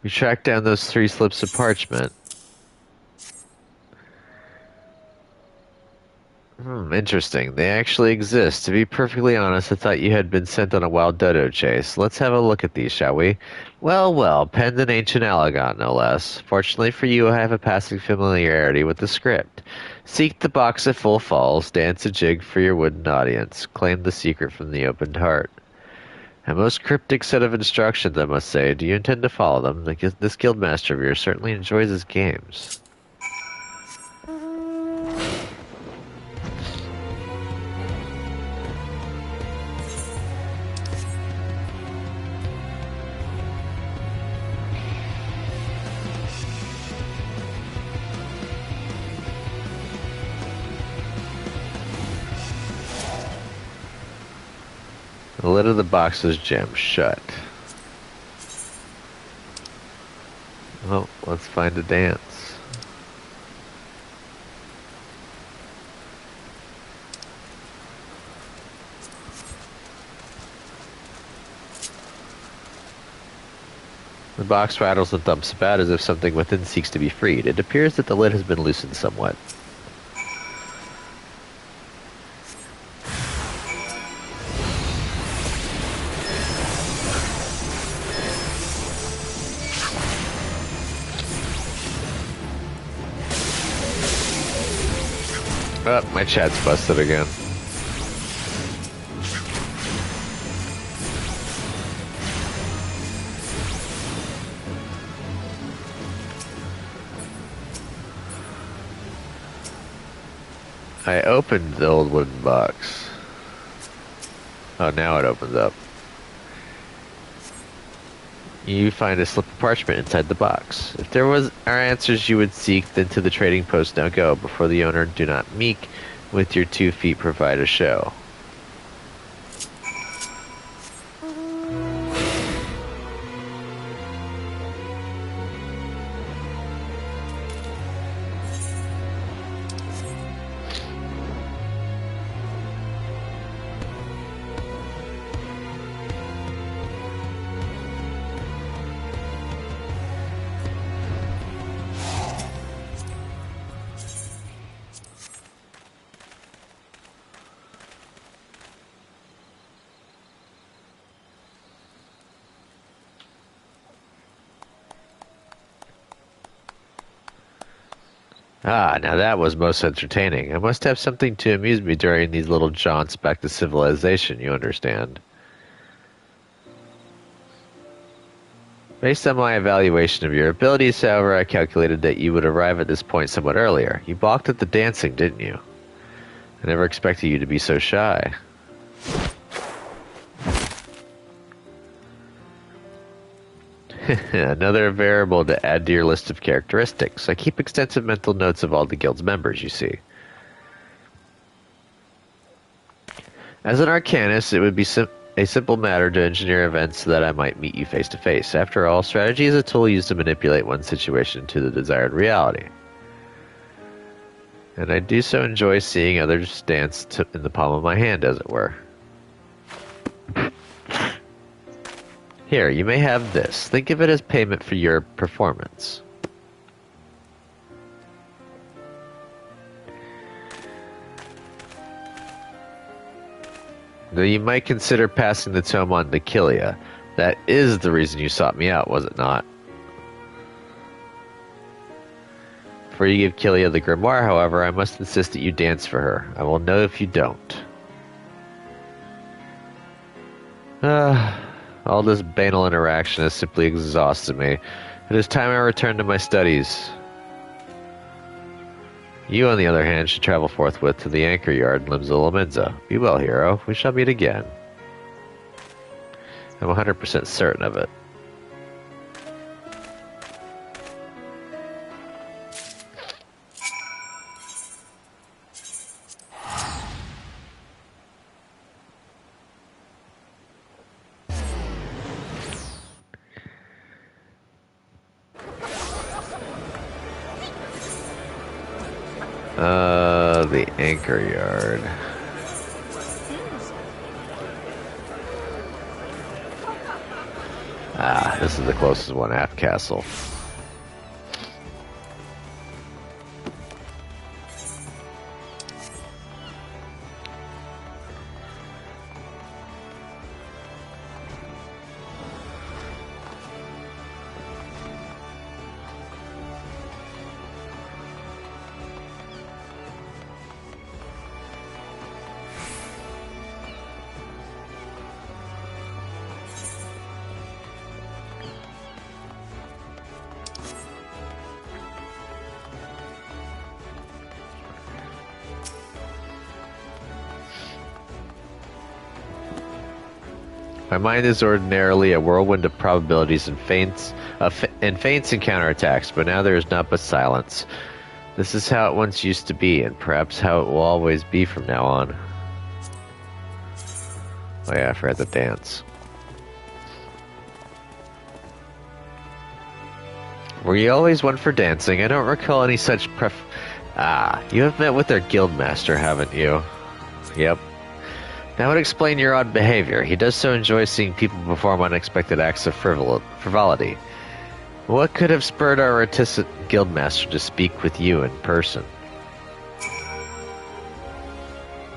We tracked down those 3 slips of parchment. Interesting. They actually exist. To be perfectly honest, I thought you had been sent on a wild dodo chase. Let's have a look at these, shall we? Well, well, penned in ancient Alagon, no less. Fortunately for you, I have a passing familiarity with the script. Seek the box at full falls, dance a jig for your wooden audience, claim the secret from the opened heart. A most cryptic set of instructions, I must say. Do you intend to follow them? This guildmaster of yours certainly enjoys his games. The lid of the box is jammed shut. Well, let's find a dance. The box rattles and thumps about as if something within seeks to be freed. It appears that the lid has been loosened somewhat. Oh, my chat's busted again. I opened the old wooden box. Oh, now it opens up. You find a slip of parchment inside the box. If there are answers you would seek, then to the trading post now go. Before the owner, do not meek. With your 2 feet, provide a show. Ah, now that was most entertaining. I must have something to amuse me during these little jaunts back to civilization, you understand. Based on my evaluation of your abilities, however, I calculated that you would arrive at this point somewhat earlier. You balked at the dancing, didn't you? I never expected you to be so shy. Another variable to add to your list of characteristics. I keep extensive mental notes of all the guild's members, you see. As an arcanist, it would be a simple matter to engineer events so that I might meet you face to face. After all, strategy is a tool used to manipulate one situation to the desired reality. And I do so enjoy seeing others dance in the palm of my hand, as it were. Here, you may have this. Think of it as payment for your performance. Though you might consider passing the tome on to Kilia. That is the reason you sought me out, was it not? Before you give Kilia the grimoire, however, I must insist that you dance for her. I will know if you don't. All this banal interaction has simply exhausted me. It is time I return to my studies. You, on the other hand, should travel forthwith to the anchor yard in Limsa. Be well, hero. We shall meet again. I'm 100% certain of it. The anchor yard. Ah, this is the closest one, Half Castle. My mind is ordinarily a whirlwind of probabilities and feints and counterattacks, but now there is naught but silence. This is how it once used to be, and perhaps how it will always be from now on. Oh yeah, I forgot to dance. Were you always one for dancing? I don't recall any such you have met with their guildmaster, haven't you? Yep. That would explain your odd behavior. He does so enjoy seeing people perform unexpected acts of frivolity. What could have spurred our reticent guildmaster to speak with you in person?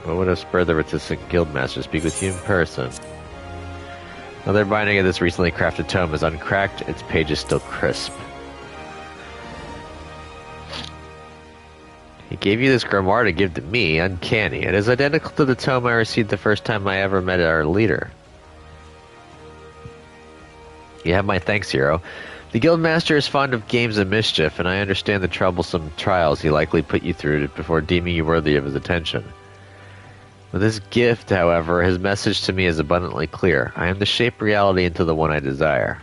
What would have spurred the reticent guildmaster to speak with you in person? Another binding of this recently crafted tome is uncracked, its pages still crisp. He gave you this grimoire to give to me. Uncanny. It is identical to the tome I received the first time I ever met our leader. You have my thanks, hero. The guildmaster is fond of games and mischief, and I understand the troublesome trials he likely put you through before deeming you worthy of his attention. With this gift, however, his message to me is abundantly clear. I am to shape reality into the one I desire.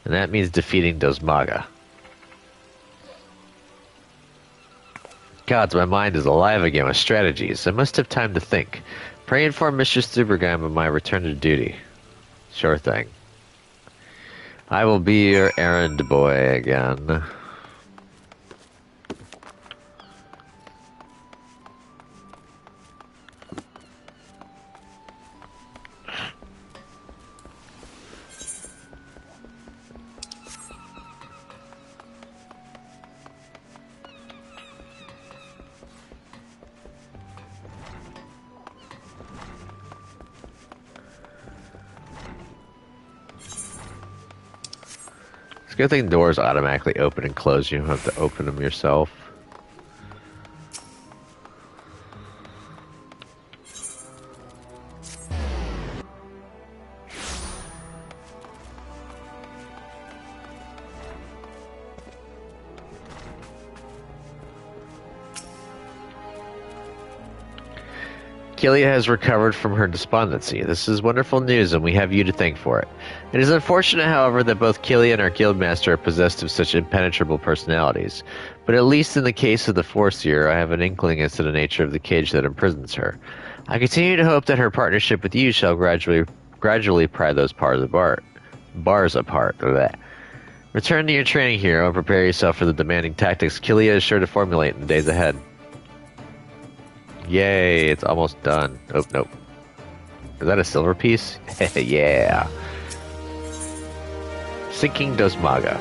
And that means defeating Dosmaga. Gods, my mind is alive again with strategies. I must have time to think. Pray inform Mistress Thubergheim of my return to duty. Sure thing. I will be your errand boy again. It's a good thing doors automatically open and close. You don't have to open them yourself. Kilia has recovered from her despondency. This is wonderful news, and we have you to thank for it. It is unfortunate, however, that both Kilia and our guildmaster are possessed of such impenetrable personalities. But at least in the case of the Foreseer, I have an inkling as to the nature of the cage that imprisons her. I continue to hope that her partnership with you shall gradually pry those bars apart. Blech. Return to your training, hero, and prepare yourself for the demanding tactics Kilia is sure to formulate in the days ahead. Yay, it's almost done. Oh, nope. Is that a silver piece? Yeah. Sinking Dosmaga.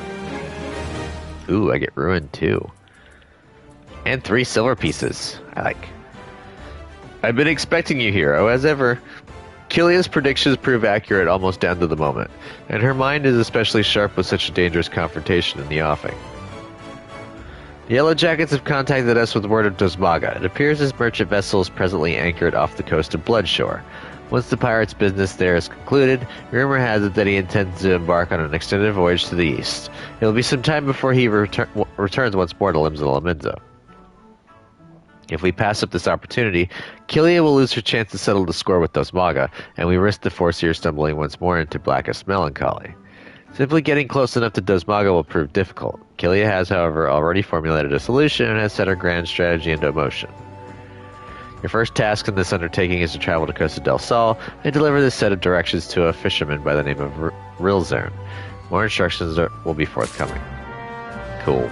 Ooh, I get ruined too. And 3 silver pieces. I like. I've been expecting you, hero, as ever. Kilia's predictions prove accurate almost down to the moment, and her mind is especially sharp with such a dangerous confrontation in the offing. The Yellow Jackets have contacted us with word of Dosmaga. It appears his merchant vessel is presently anchored off the coast of Bloodshore. Once the pirate's business there is concluded, rumor has it that he intends to embark on an extended voyage to the east. It will be some time before he returns once more to Limsa Laminza. If we pass up this opportunity, Kilia will lose her chance to settle the score with Dosmaga, and we risk the Forseer stumbling once more into blackest melancholy. Simply getting close enough to Dosmaga will prove difficult. Kilia has, however, already formulated a solution and has set her grand strategy into motion. Your first task in this undertaking is to travel to Costa del Sol and deliver this set of directions to a fisherman by the name of Rilzern. More instructions will be forthcoming. Cool.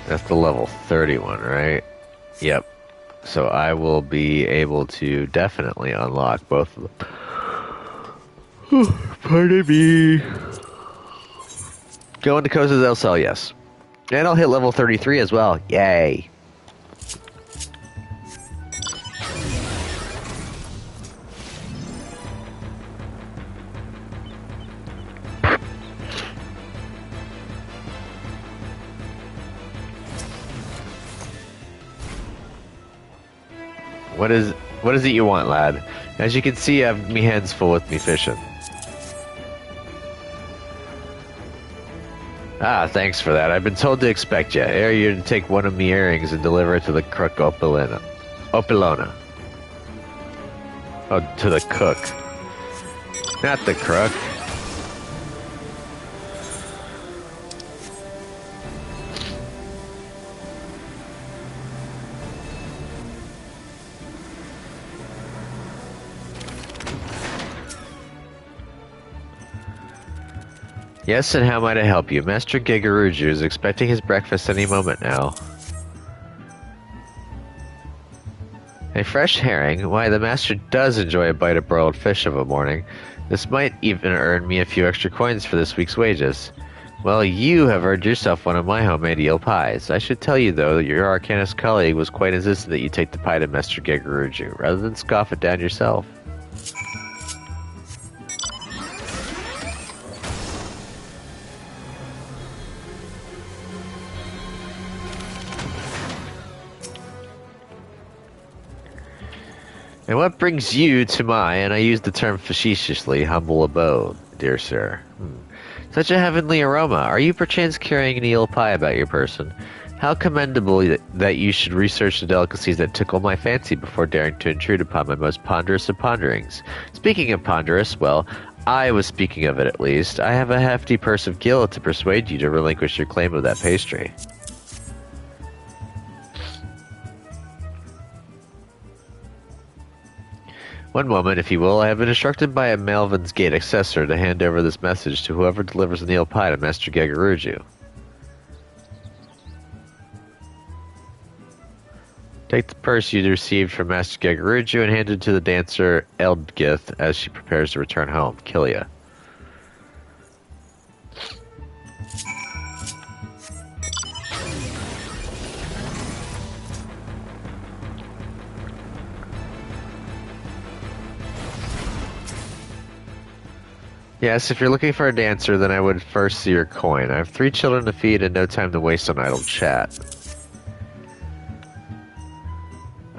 That's the level 31, right? Yep. So I will be able to definitely unlock both of them. Pardon me. Go into Costa del Sol, yes. And I'll hit level 33 as well. Yay. What is it you want, lad? As you can see, I've me hands full with me fishing. Ah, thanks for that. I've been told to expect you. Ere you to take one of me earrings and deliver it to the crook Opilona. Oh, to the cook. Not the crook. Yes, and how might I help you? Master Gigaruju is expecting his breakfast any moment now. A fresh herring? Why, the master does enjoy a bite of broiled fish of a morning. This might even earn me a few extra coins for this week's wages. Well, you have earned yourself one of my homemade eel pies. I should tell you, though, that your Arcanist colleague was quite insistent that you take the pie to Master Gigaruju, rather than scoff it down yourself. And what brings you to my, and I use the term facetiously, humble abode, dear sir? Such a heavenly aroma. Are you perchance carrying an eel pie about your person? How commendable that you should research the delicacies that tickle my fancy before daring to intrude upon my most ponderous of ponderings. Speaking of ponderous, well, I was speaking of it at least. I have a hefty purse of gil to persuade you to relinquish your claim of that pastry. One moment, if you will. I have been instructed by a Malvin's Gate accessor to hand over this message to whoever delivers an eel pie to Master Gigaruju. Take the purse you received from Master Gigaruju and hand it to the dancer Eldgith as she prepares to return home. Kilia. Yes, if you're looking for a dancer, then I would first see your coin. I have 3 children to feed and no time to waste on idle chat.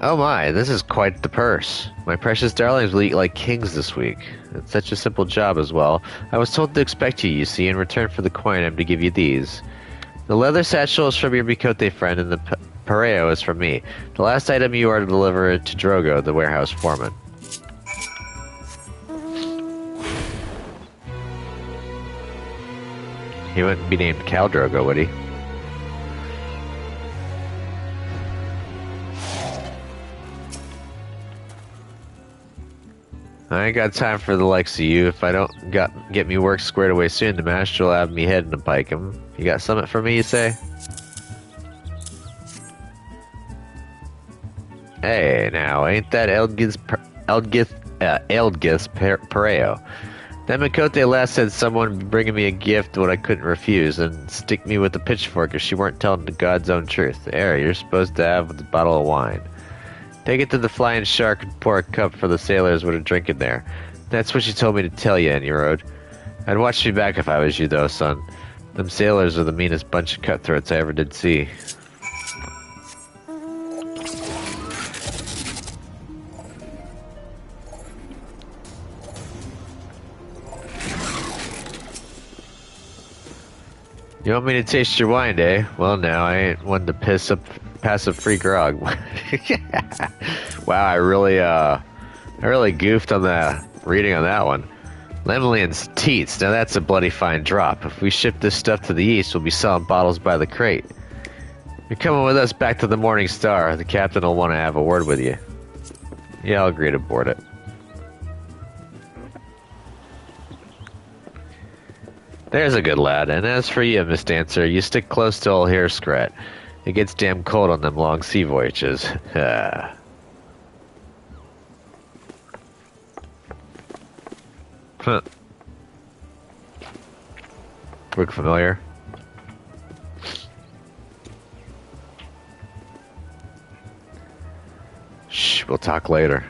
Oh my, this is quite the purse. My precious darlings will eat like kings this week. It's such a simple job as well. I was told to expect you, you see. In return for the coin, I'm to give you these. The leather satchel is from your Bicote friend, and the pareo is from me. The last item you are to deliver to Drogo, the warehouse foreman. He wouldn't be named Khal Drogo, would he? I ain't got time for the likes of you. If I don't get me work squared away soon, the master will have me heading to pike him. You got something for me, you say? Hey, now, ain't that Eldgith Eldgis Pareo. Then Mikote last said someone would be bringing me a gift what I couldn't refuse and stick me with a pitchfork if she weren't telling the God's own truth. The air you're supposed to have with a bottle of wine. Take it to the Flying Shark and pour a cup for the sailors with a drink in there. That's what she told me to tell you, and you rode. I'd watch you back if I was you, though, son. Them sailors are the meanest bunch of cutthroats I ever did see. You want me to taste your wine, eh? Well, now I ain't one to pass up free grog. Wow, I really goofed on the reading on that one. Lemelian's teats. Now that's a bloody fine drop. If we ship this stuff to the east, we'll be selling bottles by the crate. You're coming with us back to the Morning Star. The captain will want to have a word with you. Yeah, I'll agree to board it. There's a good lad. And as for you, Miss Dancer, you stick close to old Hair Scrat. It gets damn cold on them long sea voyages. Huh. Look familiar? Shh, we'll talk later.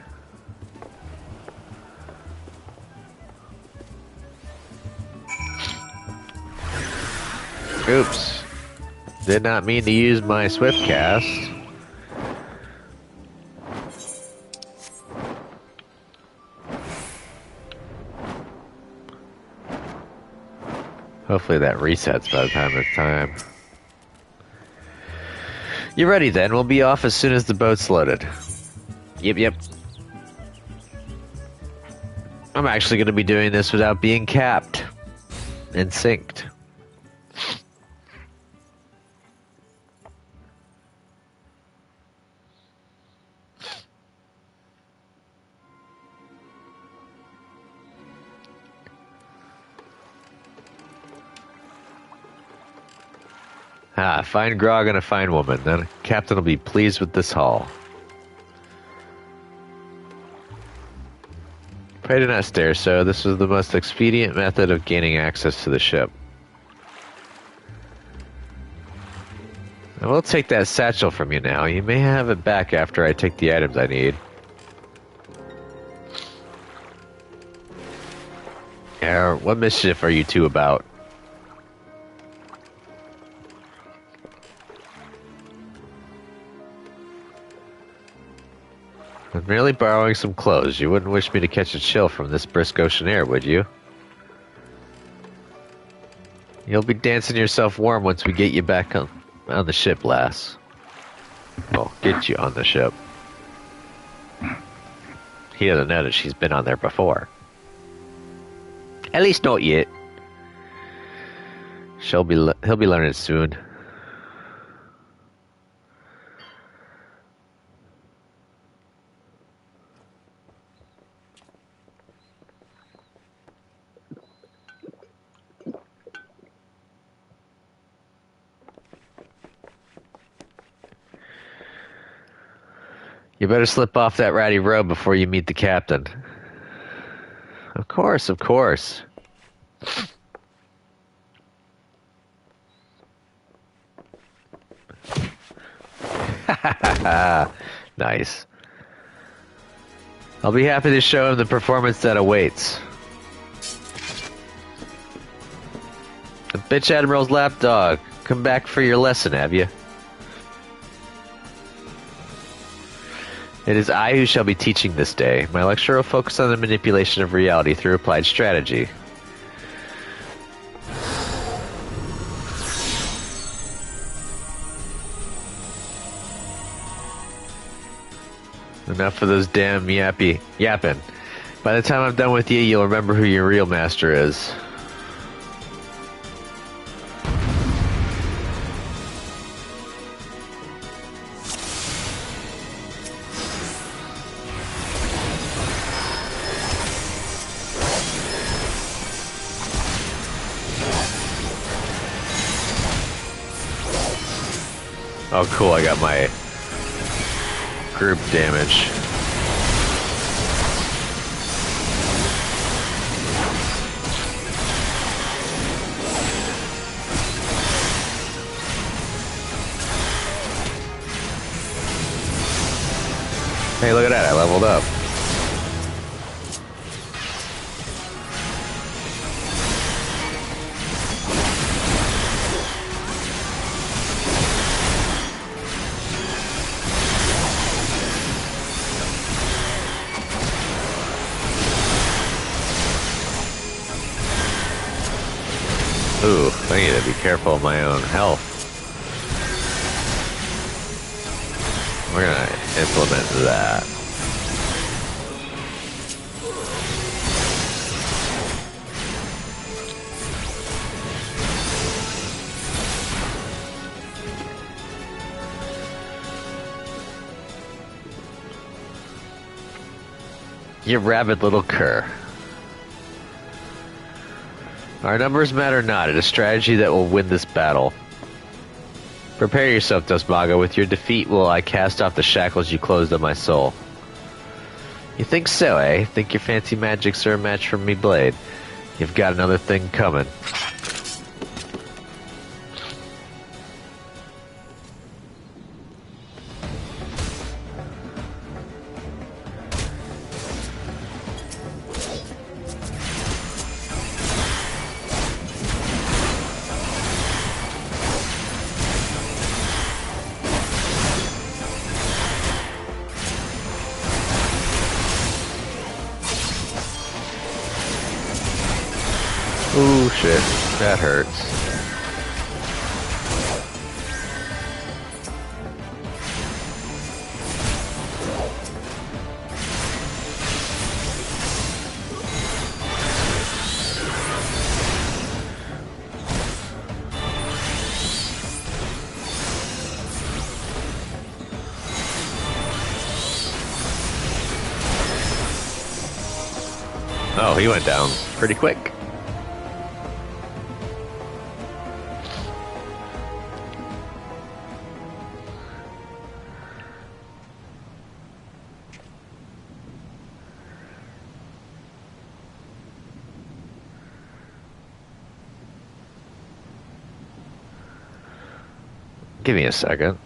Oops. Did not mean to use my swift cast. Hopefully that resets by the time it's time. You ready then? We'll be off as soon as the boat's loaded. Yep. I'm actually going to be doing this without being capped and synced. Ah, fine grog and a fine woman. Then Captain will be pleased with this haul. Pray do not stare so. This was the most expedient method of gaining access to the ship. I will take that satchel from you now. You may have it back after I take the items I need. What mischief are you two about? I'm merely borrowing some clothes. You wouldn't wish me to catch a chill from this brisk ocean air, would you? You'll be dancing yourself warm once we get you back on the ship, lass. Well, get you on the ship. He doesn't know that she's been on there before. At least not yet. He'll be learning soon. You better slip off that ratty robe before you meet the captain. Of course. Nice. I'll be happy to show him the performance that awaits. The bitch Admiral's lapdog. Come back for your lesson, have you? It is I who shall be teaching this day. My lecture will focus on the manipulation of reality through applied strategy. Enough of those damn yapping. By the time I'm done with you, you'll remember who your real master is. Oh cool, I got my group damage. Hey, look at that, I leveled up. Ooh, I need to be careful of my own health. We're gonna implement that. You rabid little cur. Our numbers matter not. It is strategy that will win this battle. Prepare yourself, Dosmaga. With your defeat will I cast off the shackles you closed on my soul. You think so, eh? Think your fancy magics are a match for me, Blade? You've got another thing coming. Ooh, shit. That hurts. Oh, he went down pretty quick. Give me a second.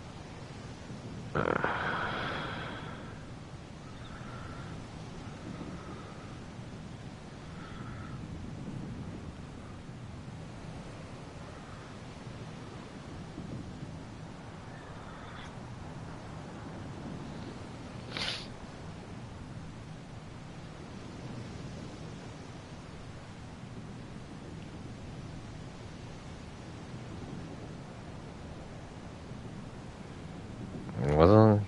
Wasn't.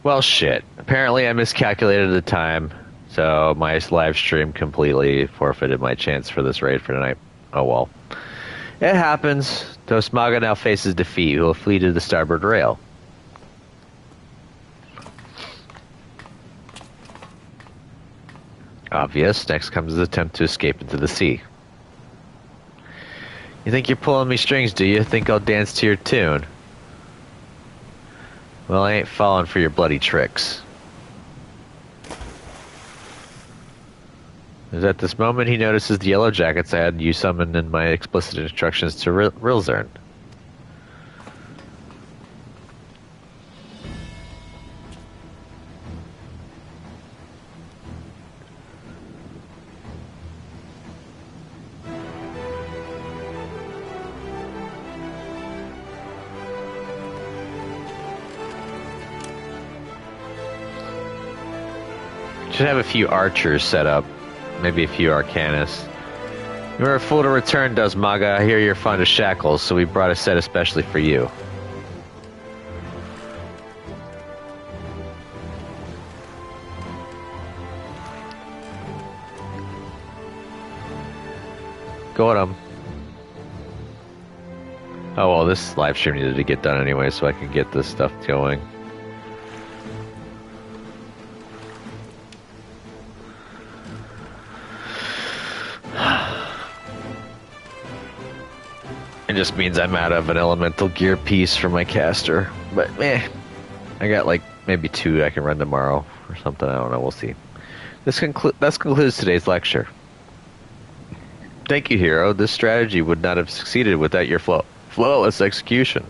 Well, shit. Apparently I miscalculated the time, so my live stream completely forfeited my chance for this raid for tonight. Oh well. It happens. Dosmaga now faces defeat. He will flee to the starboard rail. Obvious. Next comes the attempt to escape into the sea. You think you're pulling me strings, do you? Think I'll dance to your tune? Well, I ain't falling for your bloody tricks. As at this moment he notices the yellow jackets I had you summoned in my explicit instructions to Rilzern. Should have a few archers set up. Maybe a few arcanists. You were a fool to return, Dosmaga. I hear you're fond of shackles, so we brought a set especially for you. Go at 'em. Oh well, this live stream needed to get done anyway, so I can get this stuff going. It just means I'm out of an elemental gear piece for my caster. But I got like maybe 2 I can run tomorrow or something. I don't know. We'll see. This concludes today's lecture. Thank you, hero. This strategy would not have succeeded without your flawless execution.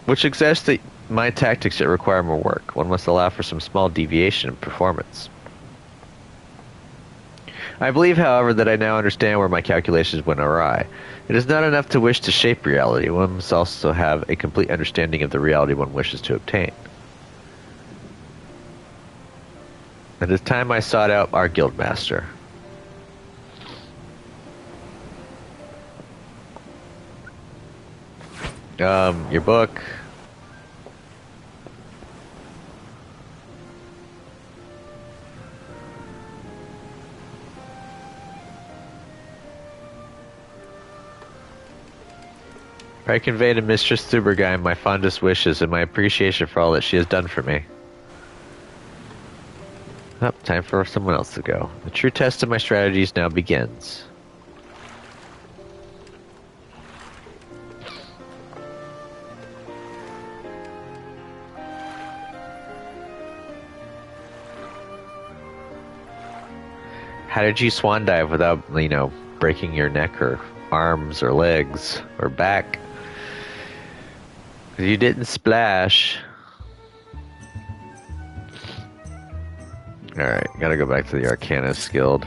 Which suggests that my tactics yet require more work. One must allow for some small deviation in performance. I believe, however, that I now understand where my calculations went awry. It is not enough to wish to shape reality. One must also have a complete understanding of the reality one wishes to obtain. It is time I sought out our guildmaster. Your book. I convey to Mistress Thubergein my fondest wishes and my appreciation for all that she has done for me. Oh, time for someone else to go. The true test of my strategies now begins. How did you swan dive without, breaking your neck or arms or legs or back? You didn't splash. Alright, gotta go back to the Arcanist Guild.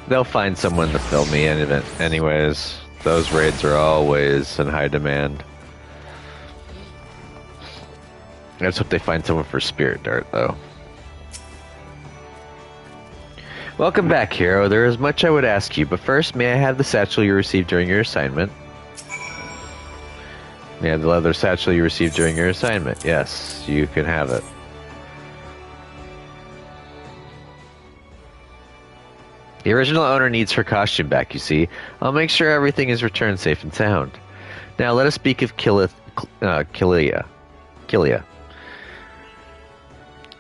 They'll find someone to fill me in anyways. Those raids are always in high demand. Let's hope they find someone for Spirit Dart, though. Welcome back, hero. There is much I would ask you, but first, may I have the satchel you received during your assignment? May I have the leather satchel you received during your assignment? Yes, you can have it. The original owner needs her costume back, you see. I'll make sure everything is returned safe and sound. Now let us speak of Kilia.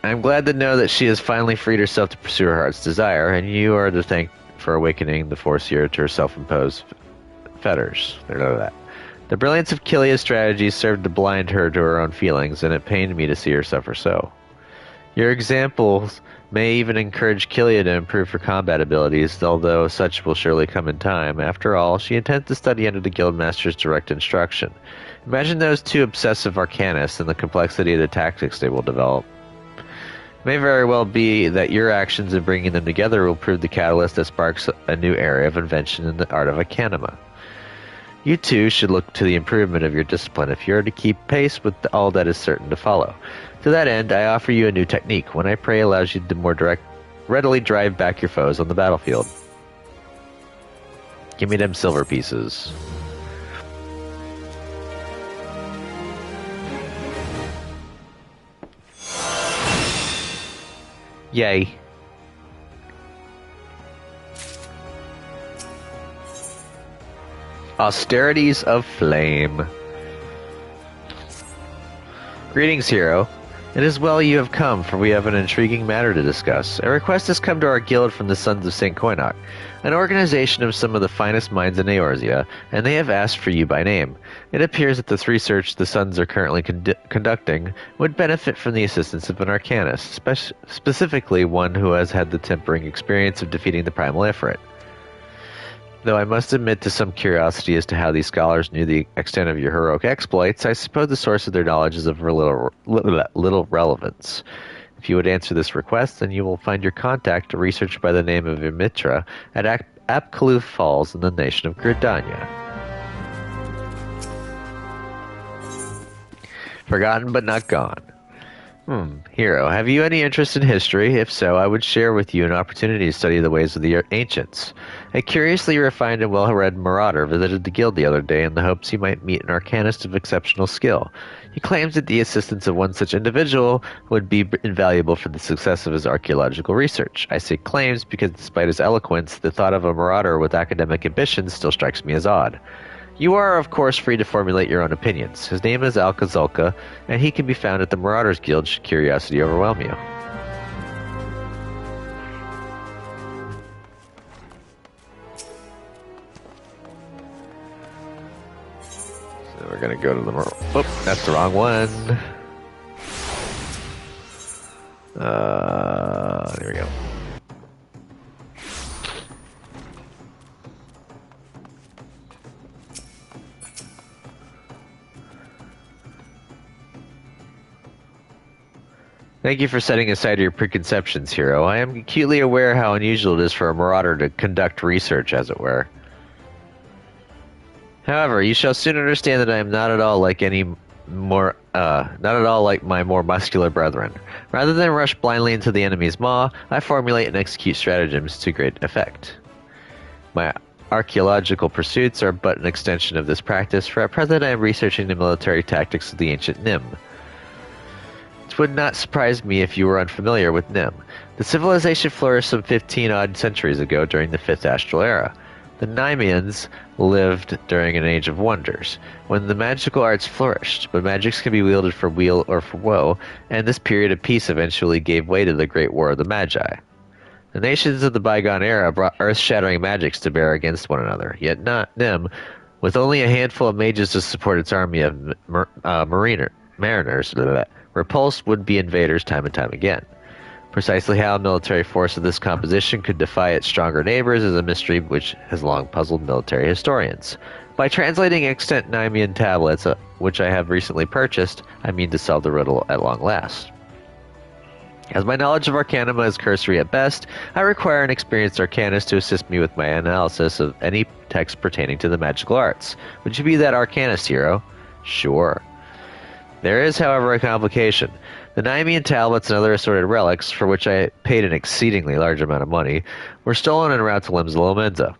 I'm glad to know that she has finally freed herself to pursue her heart's desire, and you are to thank for awakening the Forseer to her self-imposed fetters. The brilliance of Kilia's strategies served to blind her to her own feelings, and it pained me to see her suffer so. Your examples may even encourage Kilia to improve her combat abilities, although such will surely come in time. After all, she intends to study under the Guildmaster's direct instruction. Imagine those 2 obsessive arcanists and the complexity of the tactics they will develop. It may very well be that your actions in bringing them together will prove the catalyst that sparks a new area of invention in the art of arcanima. You too should look to the improvement of your discipline if you are to keep pace with all that is certain to follow. To that end, I offer you a new technique, one I pray allows you to readily drive back your foes on the battlefield. Give me them silver pieces. Yay. Austerities of Flame. Greetings, hero. It is well you have come, for we have an intriguing matter to discuss. A request has come to our guild from the Sons of St. Koinok, an organization of some of the finest minds in Eorzea, and they have asked for you by name. It appears that the research the Sons are currently conducting would benefit from the assistance of an arcanist, specifically one who has had the tempering experience of defeating the Primal Ifrit. Though I must admit to some curiosity as to how these scholars knew the extent of your heroic exploits, I suppose the source of their knowledge is of little relevance. If you would answer this request, then you will find your contact, a researcher by the name of Imitra, at Apkalooth Falls in the nation of Gridania. Forgotten but not gone. Hero, have you any interest in history? If so, I would share with you an opportunity to study the ways of the ancients. A curiously refined and well-read marauder visited the guild the other day in the hopes he might meet an arcanist of exceptional skill. He claims that the assistance of one such individual would be invaluable for the success of his archaeological research. I say claims because despite his eloquence, the thought of a marauder with academic ambitions still strikes me as odd. You are, of course, free to formulate your own opinions. His name is Alcazulka, and he can be found at the Marauders Guild should curiosity overwhelm you. So we're going to go to the Oh, that's the wrong one. There we go. Thank you for setting aside your preconceptions, Hero. I am acutely aware how unusual it is for a marauder to conduct research, as it were. However, you shall soon understand that I am not at all like my more muscular brethren. Rather than rush blindly into the enemy's maw, I formulate and execute stratagems to great effect. My archaeological pursuits are but an extension of this practice, for at present I am researching the military tactics of the ancient Nim. It would not surprise me if you were unfamiliar with Nim. The civilization flourished some 15-odd centuries ago during the 5th Astral Era. The Nymians lived during an age of wonders, when the magical arts flourished, but magics can be wielded for weal or for woe, and this period of peace eventually gave way to the Great War of the Magi. The nations of the bygone era brought earth-shattering magics to bear against one another, yet not Nim, with only a handful of mages to support its army of mariners, repulsed would-be invaders time and time again. Precisely how a military force of this composition could defy its stronger neighbors is a mystery which has long puzzled military historians. By translating extant Nymian tablets, which I have recently purchased, I mean to solve the riddle at long last. As my knowledge of Arcanum is cursory at best, I require an experienced arcanist to assist me with my analysis of any text pertaining to the magical arts. Would you be that arcanist, Hero? Sure. There is, however, a complication. The Nymian tablets and other assorted relics, for which I paid an exceedingly large amount of money, were stolen en route to Limsa.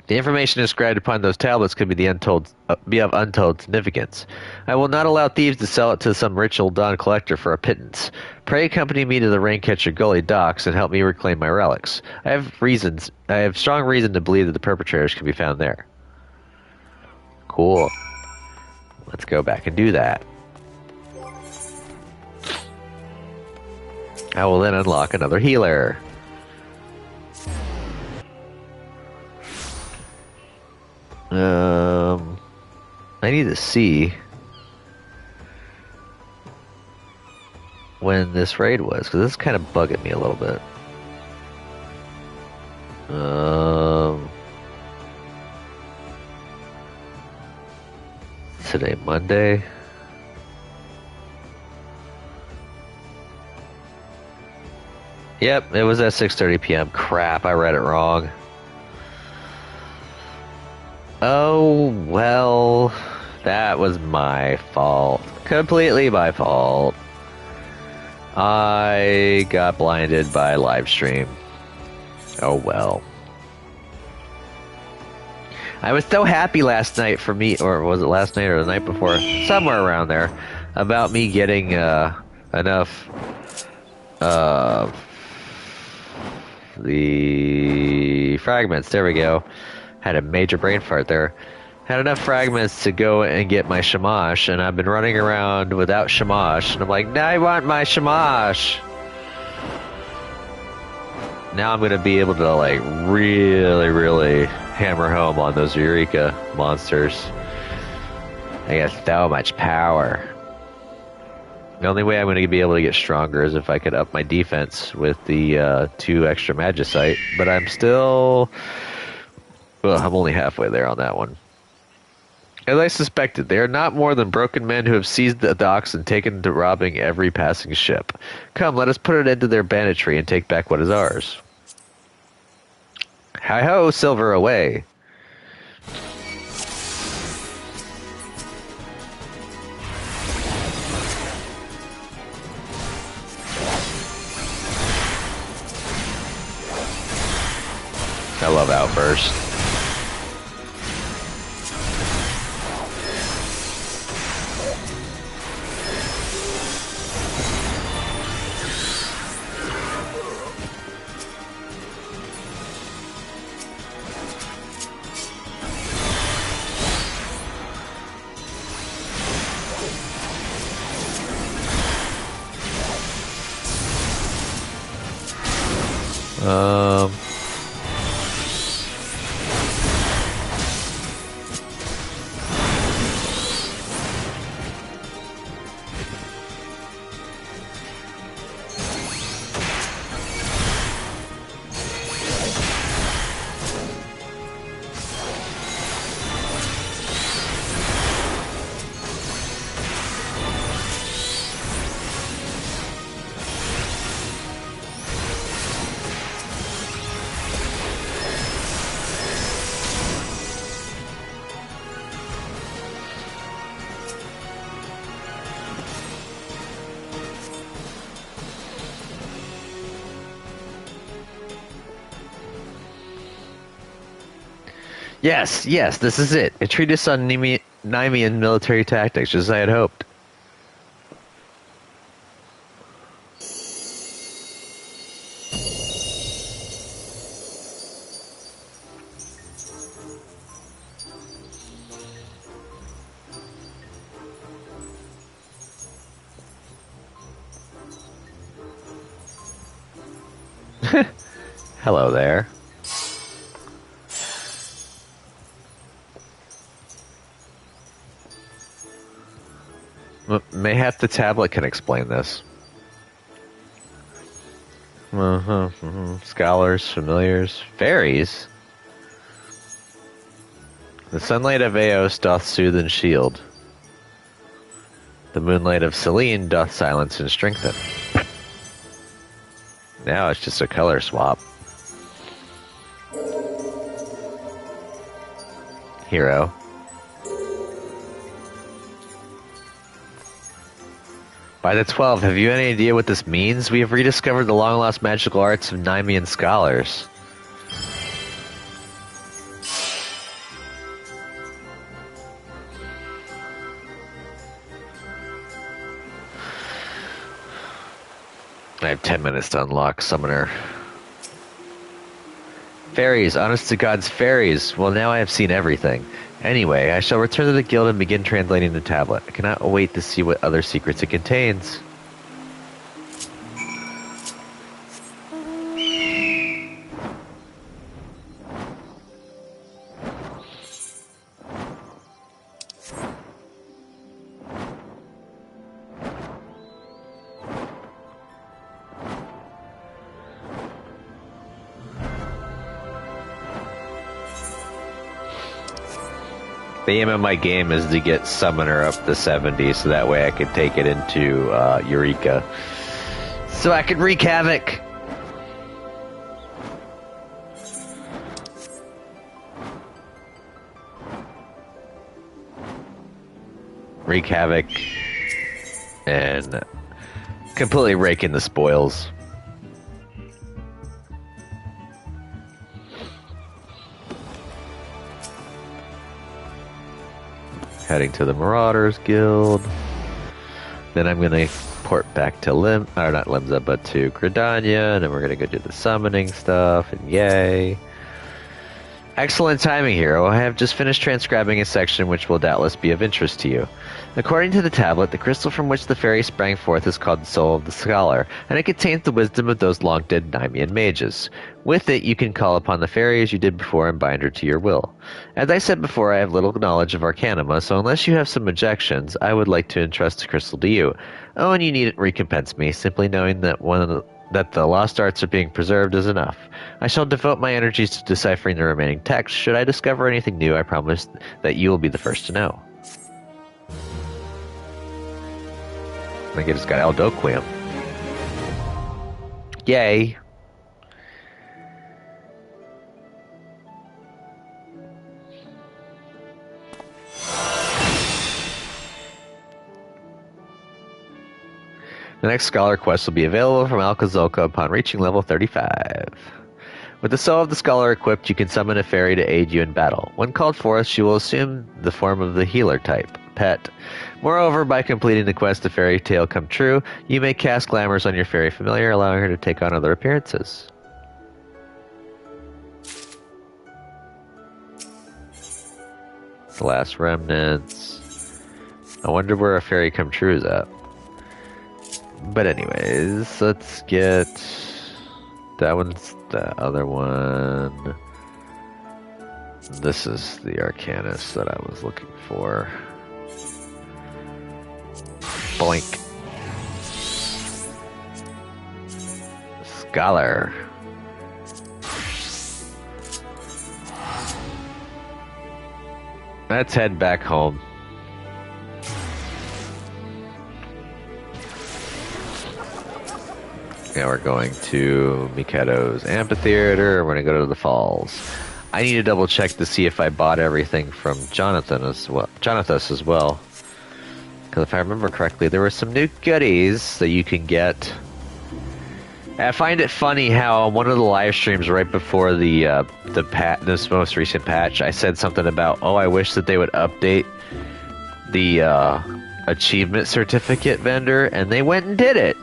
The information inscribed upon those tablets could be of untold significance. I will not allow thieves to sell it to some rich old Don collector for a pittance. Pray accompany me to the Raincatcher Gully docks and help me reclaim my relics. I have strong reason to believe that the perpetrators can be found there. Cool. Let's go back and do that. I will then unlock another healer. I need to see when this raid was, because this is kind of bugging me a little bit. Today, Monday. Yep, it was at 6:30 p.m. Crap, I read it wrong. Oh, well, that was my fault. Completely my fault. I got blinded by Livestream. Oh, well. I was so happy last night for me, or was it last night or the night before? Somewhere around there, about me getting enough the fragments. There we go. Had a major brain fart there. Had enough fragments to go and get my Shamash, and I've been running around without Shamash, and I'm like, now I want my Shamash. Now I'm gonna be able to like really hammer home on those Eureka monsters. I got so much power. The only way I'm going to be able to get stronger is if I could up my defense with the 2 extra Magicite, but I'm still... Well, I'm only halfway there on that one. As I suspected, they are not more than broken men who have seized the docks and taken to robbing every passing ship. Come, let us put an end to their banditry and take back what is ours. Hi-ho, silver away! I love Outburst. Um, yes, this is it. A treatise on Nemean military tactics, just as I had hoped. Hello there. Mayhap the tablet can explain this. Scholars, familiars, fairies. The sunlight of Eos doth soothe and shield. The moonlight of Selene doth silence and strengthen. Now it's just a color swap. Hero. By the 12, have you any idea what this means? We have rediscovered the long-lost magical arts of Nemean scholars. I have 10 minutes to unlock Summoner. Fairies, honest to God's fairies. Well, now I have seen everything. Anyway, I shall return to the guild and begin translating the tablet. I cannot wait to see what other secrets it contains. The aim of my game is to get Summoner up to 70, so that way I can take it into Eureka. So I can wreak havoc! Wreak havoc and completely rake in the spoils. Heading to the Marauders Guild. Then I'm gonna port back to not Limsa, but to Gridania, and then we're gonna go do the summoning stuff, and yay. Excellent timing, hero. I have just finished transcribing a section which will doubtless be of interest to you. According to the tablet, the crystal from which the fairy sprang forth is called the Soul of the Scholar, and it contains the wisdom of those long-dead Nemean mages. With it, you can call upon the fairy as you did before and bind her to your will. As I said before, I have little knowledge of Arcanima, so unless you have some objections, I would like to entrust the crystal to you. Oh, and you needn't recompense me. Simply knowing that that the lost arts are being preserved is enough. I shall devote my energies to deciphering the remaining text. Should I discover anything new, I promise that you will be the first to know. I think I just got Eldoquium. Yay! The next Scholar quest will be available from Alcazolca upon reaching level 35. With the soul of the scholar equipped, you can summon a fairy to aid you in battle. When called forth, she will assume the form of the healer type, pet. Moreover, by completing the quest to Fairy Tale Come True, you may cast glamours on your fairy familiar, allowing her to take on other appearances. The last remnants. I wonder where a Fairy Come True is at. But anyways, let's get... That one's the other one. This is the Arcanist that I was looking for. Boink. Scholar. Let's head back home. Now we're going to Mikado's Amphitheater. We're going to go to the falls. I need to double check to see if I bought everything from Jonathan as well. Jonathan as well. Because if I remember correctly, there were some new goodies that you can get. And I find it funny how on one of the live streams right before this most recent patch, I said something about, oh, I wish that they would update the achievement certificate vendor, and they went and did it.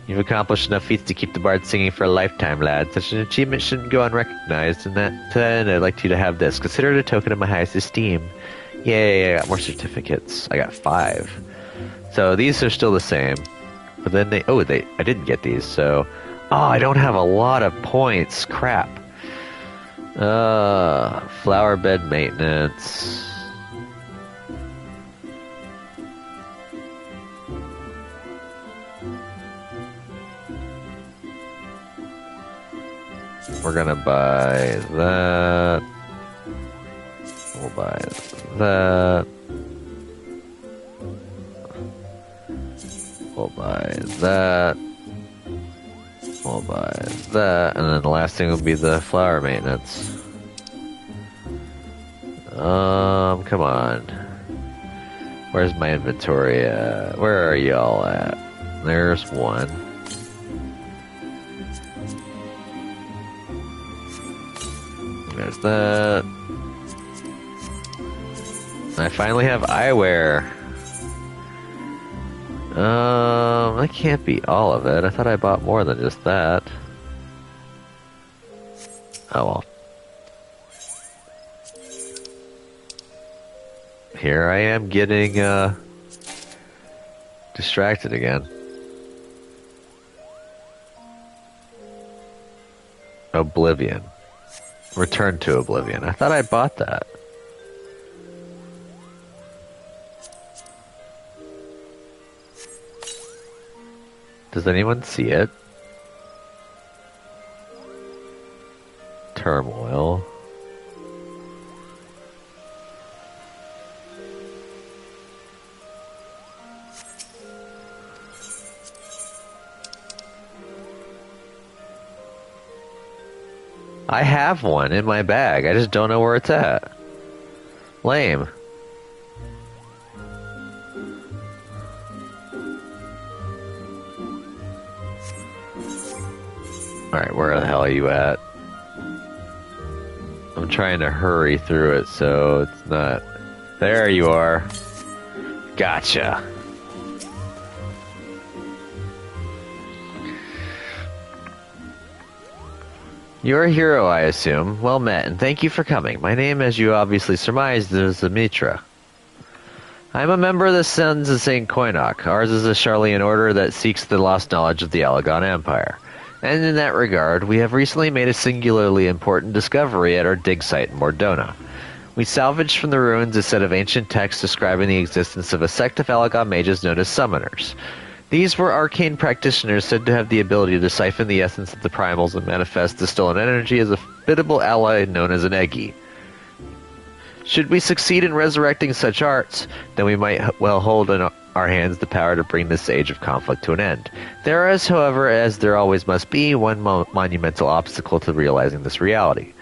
You've accomplished enough feats to keep the bard singing for a lifetime, lad. Such an achievement shouldn't go unrecognized, and to that end, I'd like you to have this. Consider it a token of my highest esteem. Yay, I got more certificates. I got 5. So these are still the same. But then I didn't get these, so... Oh, I don't have a lot of points. Crap. Flower bed maintenance... We're gonna buy that. We'll buy that. We'll buy that. We'll buy that. And then the last thing will be the flower maintenance. Come on. Where's my inventory at? Where are y'all at? There's one. There's that. I finally have eyewear. That can't be all of it. I thought I bought more than just that. Oh well. Here I am getting, distracted again. Oblivion. Return to Oblivion. I thought I bought that. Does anyone see it? Turmoil. I have one in my bag. I just don't know where it's at. Lame. Alright, where the hell are you at? I'm trying to hurry through it so it's not... There you are. Gotcha. You're a hero, I assume. Well met, and thank you for coming. My name, as you obviously surmised, is Amitra. I'm a member of the Sons of St. Koinok. Ours is a Charlean order that seeks the lost knowledge of the Alagon Empire. And in that regard, we have recently made a singularly important discovery at our dig site in Mordona. We salvaged from the ruins a set of ancient texts describing the existence of a sect of Alagon mages known as Summoners. These were arcane practitioners said to have the ability to siphon the essence of the primals and manifest the stolen energy as a formidable ally known as an Eggy. Should we succeed in resurrecting such arts, then we might well hold in our hands the power to bring this age of conflict to an end. There is, however, as there always must be, one monumental obstacle to realizing this reality.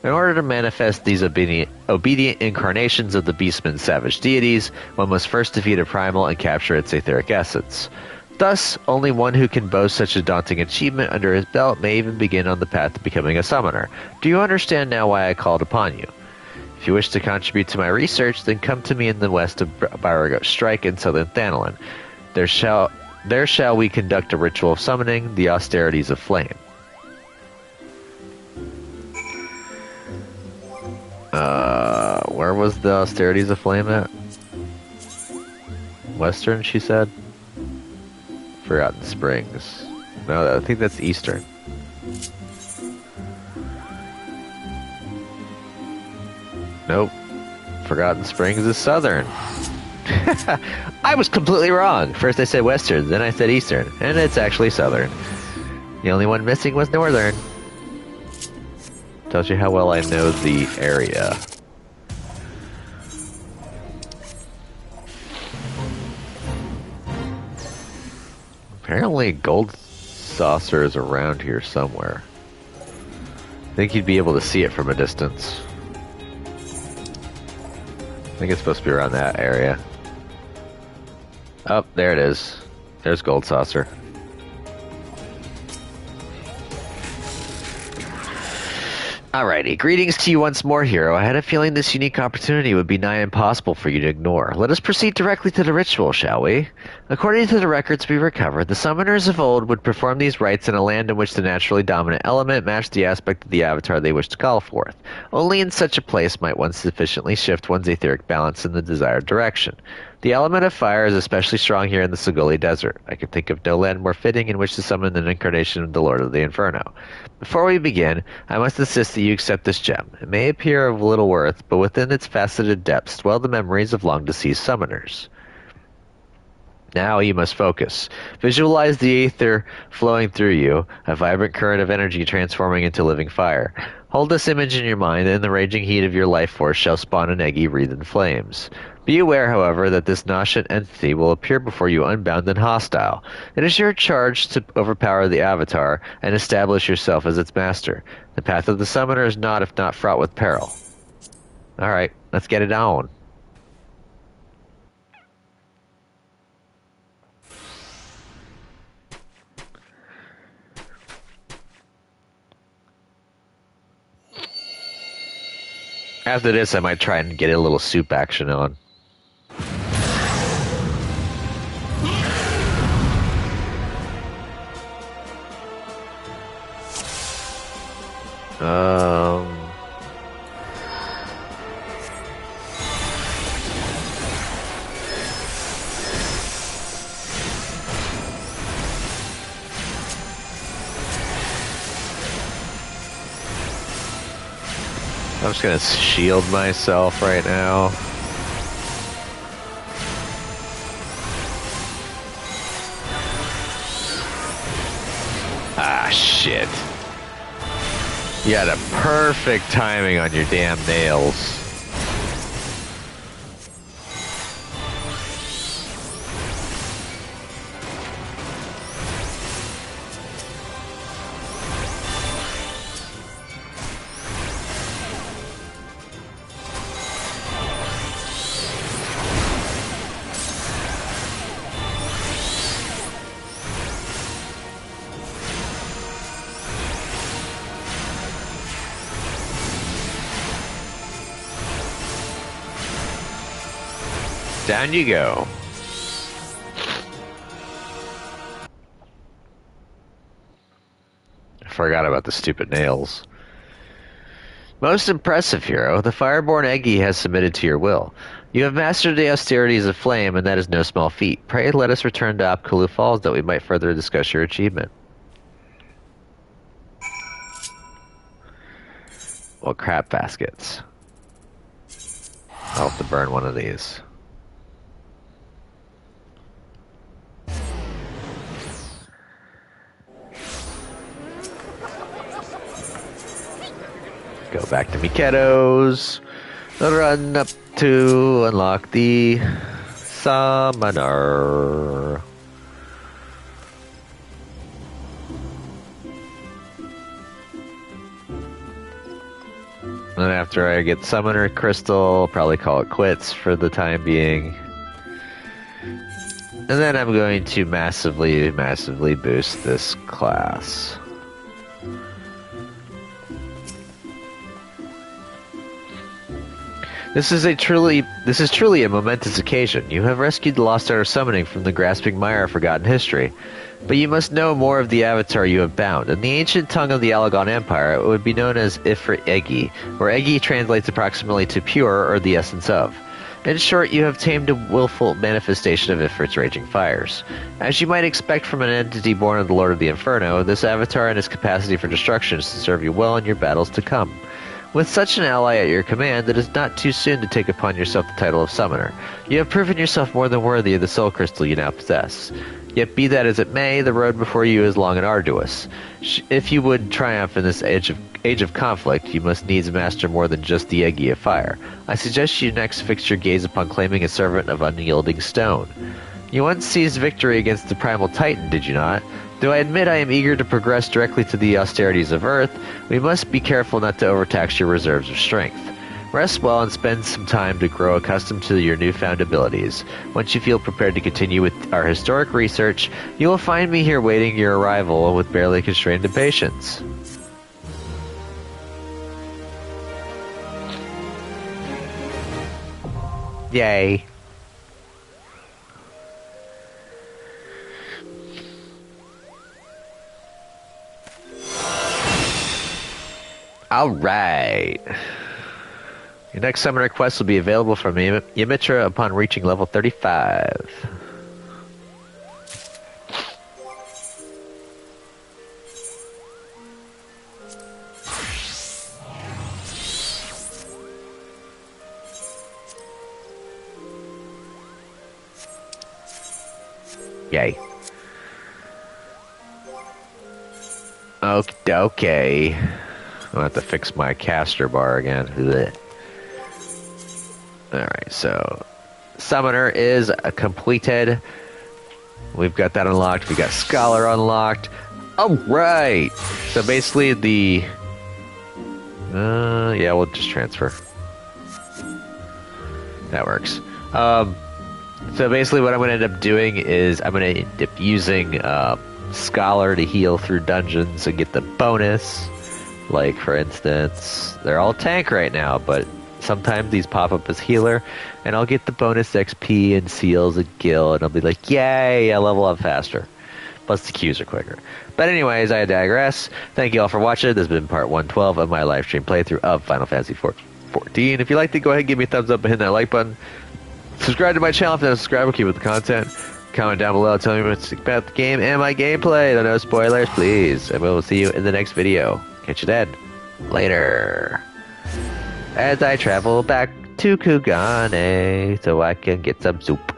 In order to manifest these obedient incarnations of the Beastman's savage deities, one must first defeat a primal and capture its etheric essence. Thus, only one who can boast such a daunting achievement under his belt may even begin on the path to becoming a summoner. Do you understand now why I called upon you? If you wish to contribute to my research, then come to me in the west of Byragot Strike in southern Thanalin. There shall we conduct a ritual of summoning the austerities of flame. Where was the austerities of flame at? Western, she said? Forgotten Springs. No, I think that's Eastern. Nope. Forgotten Springs is Southern. I was completely wrong. First I said Western, then I said Eastern, and it's actually Southern. The only one missing was Northern. Tells you how well I know the area. Apparently gold saucer is around here somewhere. I think you'd be able to see it from a distance. I think it's supposed to be around that area. Oh, there it is. There's gold saucer. Alrighty, greetings to you once more, hero. I had a feeling this unique opportunity would be nigh impossible for you to ignore. Let us proceed directly to the ritual, shall we? According to the records we recovered, the summoners of old would perform these rites in a land in which the naturally dominant element matched the aspect of the avatar they wished to call forth. Only in such a place might one sufficiently shift one's etheric balance in the desired direction. The element of fire is especially strong here in the Sogoli Desert. I can think of no land more fitting in which to summon an incarnation of the Lord of the Inferno. Before we begin, I must insist that you accept this gem. It may appear of little worth, but within its faceted depths dwell the memories of long-deceased summoners. Now you must focus. Visualize the aether flowing through you, a vibrant current of energy transforming into living fire. Hold this image in your mind, and the raging heat of your life force shall spawn an eggy wreathed in flames. Be aware, however, that this nascent entity will appear before you unbound and hostile. It is your charge to overpower the avatar and establish yourself as its master. The path of the summoner is not, if not fraught with peril. Alright, let's get it on. After this, I might try and get a little soup action on. I'm just gonna shield myself right now. Ah, shit. You had a perfect timing on your damn nails. Down you go. I forgot about the stupid nails. Most impressive, hero. The fireborn Eggy has submitted to your will. You have mastered the austerities of flame, and that is no small feat. Pray let us return to Apkalu Falls that we might further discuss your achievement. Well, crap baskets. I'll have to burn one of these. Go back to Mikedos. Run up to unlock the summoner. And after I get summoner crystal, I'll probably call it quits for the time being. And then I'm going to massively, massively boost this class. This is truly a momentous occasion. You have rescued the lost art of summoning from the grasping mire of forgotten history. But you must know more of the avatar you have bound. In the ancient tongue of the Alagon Empire, it would be known as Ifrit Egi, where Egi translates approximately to pure or the essence of. In short, you have tamed a willful manifestation of Ifrit's raging fires. As you might expect from an entity born of the Lord of the Inferno, this avatar and its capacity for destruction is to serve you well in your battles to come. With such an ally at your command, it is not too soon to take upon yourself the title of Summoner. You have proven yourself more than worthy of the soul crystal you now possess. Yet be that as it may, the road before you is long and arduous. If you would triumph in this age of conflict, you must needs master more than just the Egi of fire. I suggest you next fix your gaze upon claiming a servant of unyielding stone. You once seized victory against the primal titan, did you not? Though I admit I am eager to progress directly to the austerities of Earth, we must be careful not to overtax your reserves of strength. Rest well and spend some time to grow accustomed to your newfound abilities. Once you feel prepared to continue with our historic research, you will find me here waiting your arrival with barely constrained impatience. Yay. Alright. Your next summon request will be available from Ymitra upon reaching level 35. Yay. Okay. I'll have to fix my caster bar again. Blech. Alright, so Summoner is completed. We've got that unlocked. We got Scholar unlocked. Alright! So basically the... yeah, we'll just transfer. That works. So basically what I'm going to end up doing is I'm going to end up using Scholar to heal through dungeons and get the bonus. Like, for instance, they're all tank right now, but sometimes these pop up as healer, and I'll get the bonus XP and seals and gil, and I'll be like, yay, I level up faster. Plus the Qs are quicker. But anyways, I digress. Thank you all for watching. This has been part 112 of my live stream playthrough of Final Fantasy XIV. If you liked it, go ahead and give me a thumbs up and hit that like button. Subscribe to my channel if you're not subscribed. Keep with the content. Comment down below, tell me what's about the game and my gameplay. No spoilers, please. And we will see you in the next video. Catch you then. Later. As I travel back to Kugane so I can get some soup.